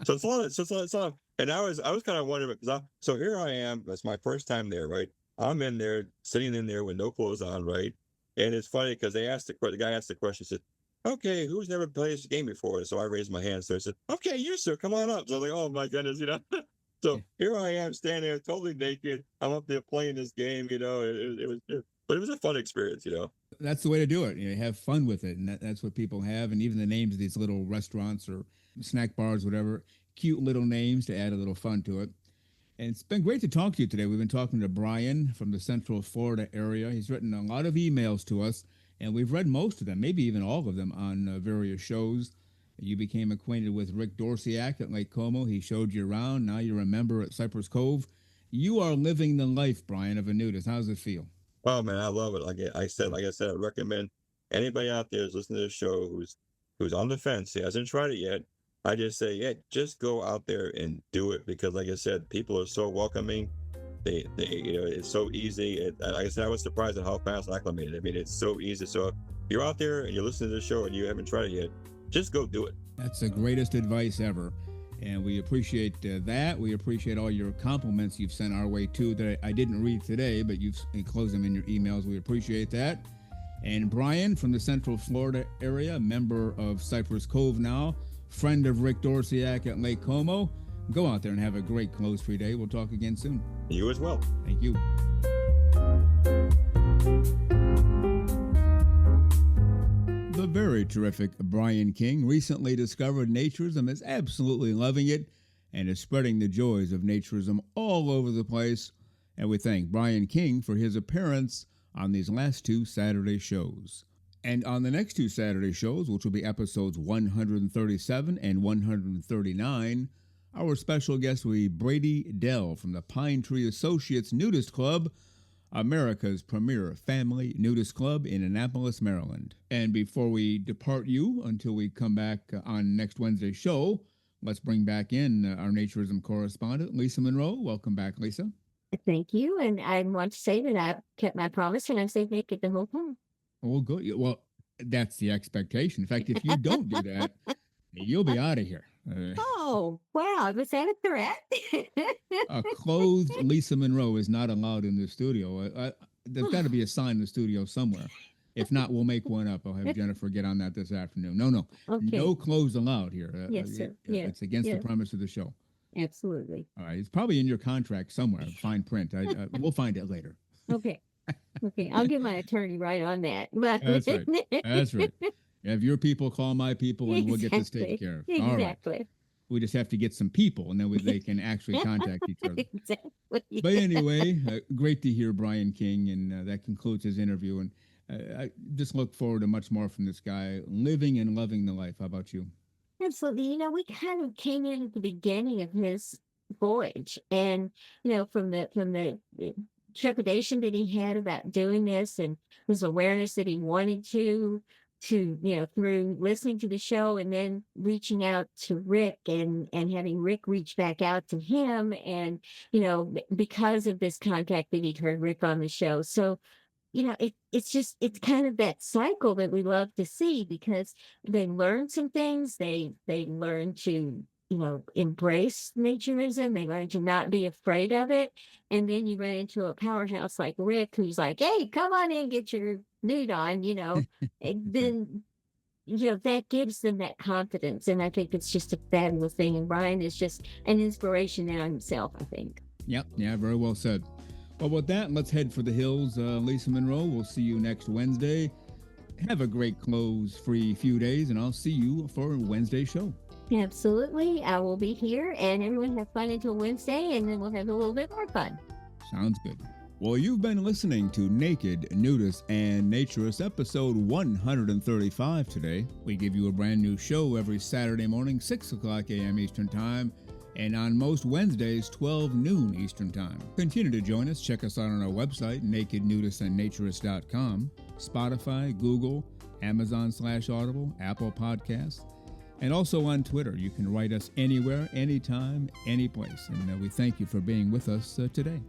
So it's a lot of, and I was kind of wondering, because so here I am. That's my first time there, right? I'm in there, sitting in there with no clothes on, right? And it's funny because the guy asked the question, said, "Okay, who's never played this game before?" And so I raised my hand. So I said, "Okay, you sir, come on up." So I was like, "Oh my goodness, you know." So here I am standing there totally naked. I'm up there playing this game, you know. But it was a fun experience, you know. That's the way to do it. You know, have fun with it, and that's what people have. And even the names of these little restaurants or snack bars, whatever, cute little names to add a little fun to it. And it's been great to talk to you today. We've been talking to Brian from the Central Florida area. He's written a lot of emails to us, and we've read most of them, maybe even all of them, on various shows. You became acquainted with Rick Dorsiak at Lake Como. He showed you around. Now you're a member at Cypress Cove. You are living the life, Brian, of a nudist. How does it feel? Oh man, I love it. Like I said, I recommend anybody out there who's listening to the show who's on the fence, he hasn't tried it yet. I just say, yeah, just go out there and do it, because, like I said, people are so welcoming. They you know, it's so easy. Like I said, I was surprised at how fast I acclimated. I mean, it's so easy. So if you're out there and you're listening to the show and you haven't tried it yet, just go do it. That's the greatest advice ever. And we appreciate that. We appreciate all your compliments you've sent our way, too, that I didn't read today, but you've enclosed them in your emails. We appreciate that. And Brian from the Central Florida area, member of Cypress Cove now, friend of Rick Dorsiak at Lake Como. Go out there and have a great close-free day. We'll talk again soon. You as well. Thank you. The very terrific Brian King recently discovered Naturism, is absolutely loving it, and is spreading the joys of Naturism all over the place. And we thank Brian King for his appearance on these last 2 Saturday shows. And on the next 2 Saturday shows, which will be episodes 137 and 139, our special guest will be Brady Dell from the Pine Tree Associates Nudist Club, America's premier family nudist club in Annapolis, Maryland. And before we depart you, until we come back on next Wednesday's show, let's bring back in our Naturism correspondent, Lisa Monroe. Welcome back, Lisa. Thank you. And I want to say that I kept my promise and I stayed naked the whole time. Oh, good. Well, that's the expectation. In fact, if you don't do that, you'll be out of here. Oh, wow. Was that a threat? A clothed Lisa Monroe is not allowed in the studio. There's got to be a sign in the studio somewhere. If not, we'll make one up. I'll have Jennifer get on that this afternoon. No. Okay. No clothes allowed here. Yes, sir. It's against the premise of the show. Absolutely. All right. It's probably in your contract somewhere. Fine print. We'll find it later. Okay. Okay. I'll get my attorney right on that. But That's right. That's right. Have your people call my people, and we'll get this taken care of. Exactly. All right. We just have to get some people, and then they can actually contact each other. Exactly. But anyway, great to hear Brian King, and that concludes his interview. And I just look forward to much more from this guy, living and loving the life. How about you? Absolutely. You know, we kind of came in at the beginning of his voyage, and from the trepidation that he had about doing this, and his awareness that he wanted to through listening to the show and then reaching out to Rick and having Rick reach back out to him, and because of this contact that he'd heard Rick on the show. So it's kind of that cycle that we love to see, because they learn some things, they learn to embrace naturism, they learn to not be afraid of it, and then you run into a powerhouse like Rick, who's like, hey, come on in, get your nude on, and then that gives them that confidence, and I think it's just a fabulous thing, and Brian is just an inspiration now himself, I think. Yep, yeah, very well said. Well, with that, let's head for the hills. Lisa Monroe, we'll see you next Wednesday. Have a great clothes-free few days, and I'll see you for Wednesday's show. Absolutely. I will be here, and everyone have fun until Wednesday, and then we'll have a little bit more fun. Sounds good. Well, you've been listening to Naked, Nudists, and Naturists, episode 135 today. We give you a brand new show every Saturday morning, 6 o'clock a.m. Eastern Time, and on most Wednesdays, 12 noon Eastern Time. Continue to join us. Check us out on our website, nakednudistandnaturist.com, Spotify, Google, Amazon/Audible, Apple Podcasts, and also on Twitter. You can write us anywhere, anytime, any place. And we thank you for being with us today.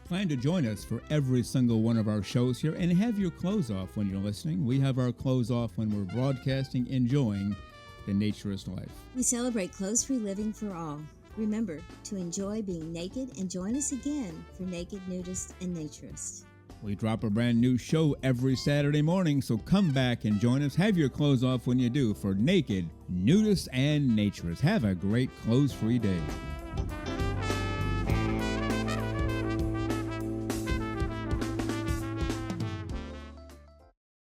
Plan to join us for every single one of our shows here and have your clothes off when you're listening. We have our clothes off when we're broadcasting, enjoying the Naturist life. We celebrate clothes-free living for all. Remember to enjoy being naked and join us again for Naked, Nudist, and Naturist. We drop a brand new show every Saturday morning, so come back and join us. Have your clothes off when you do for Naked, Nudist, and Naturist. Have a great clothes-free day.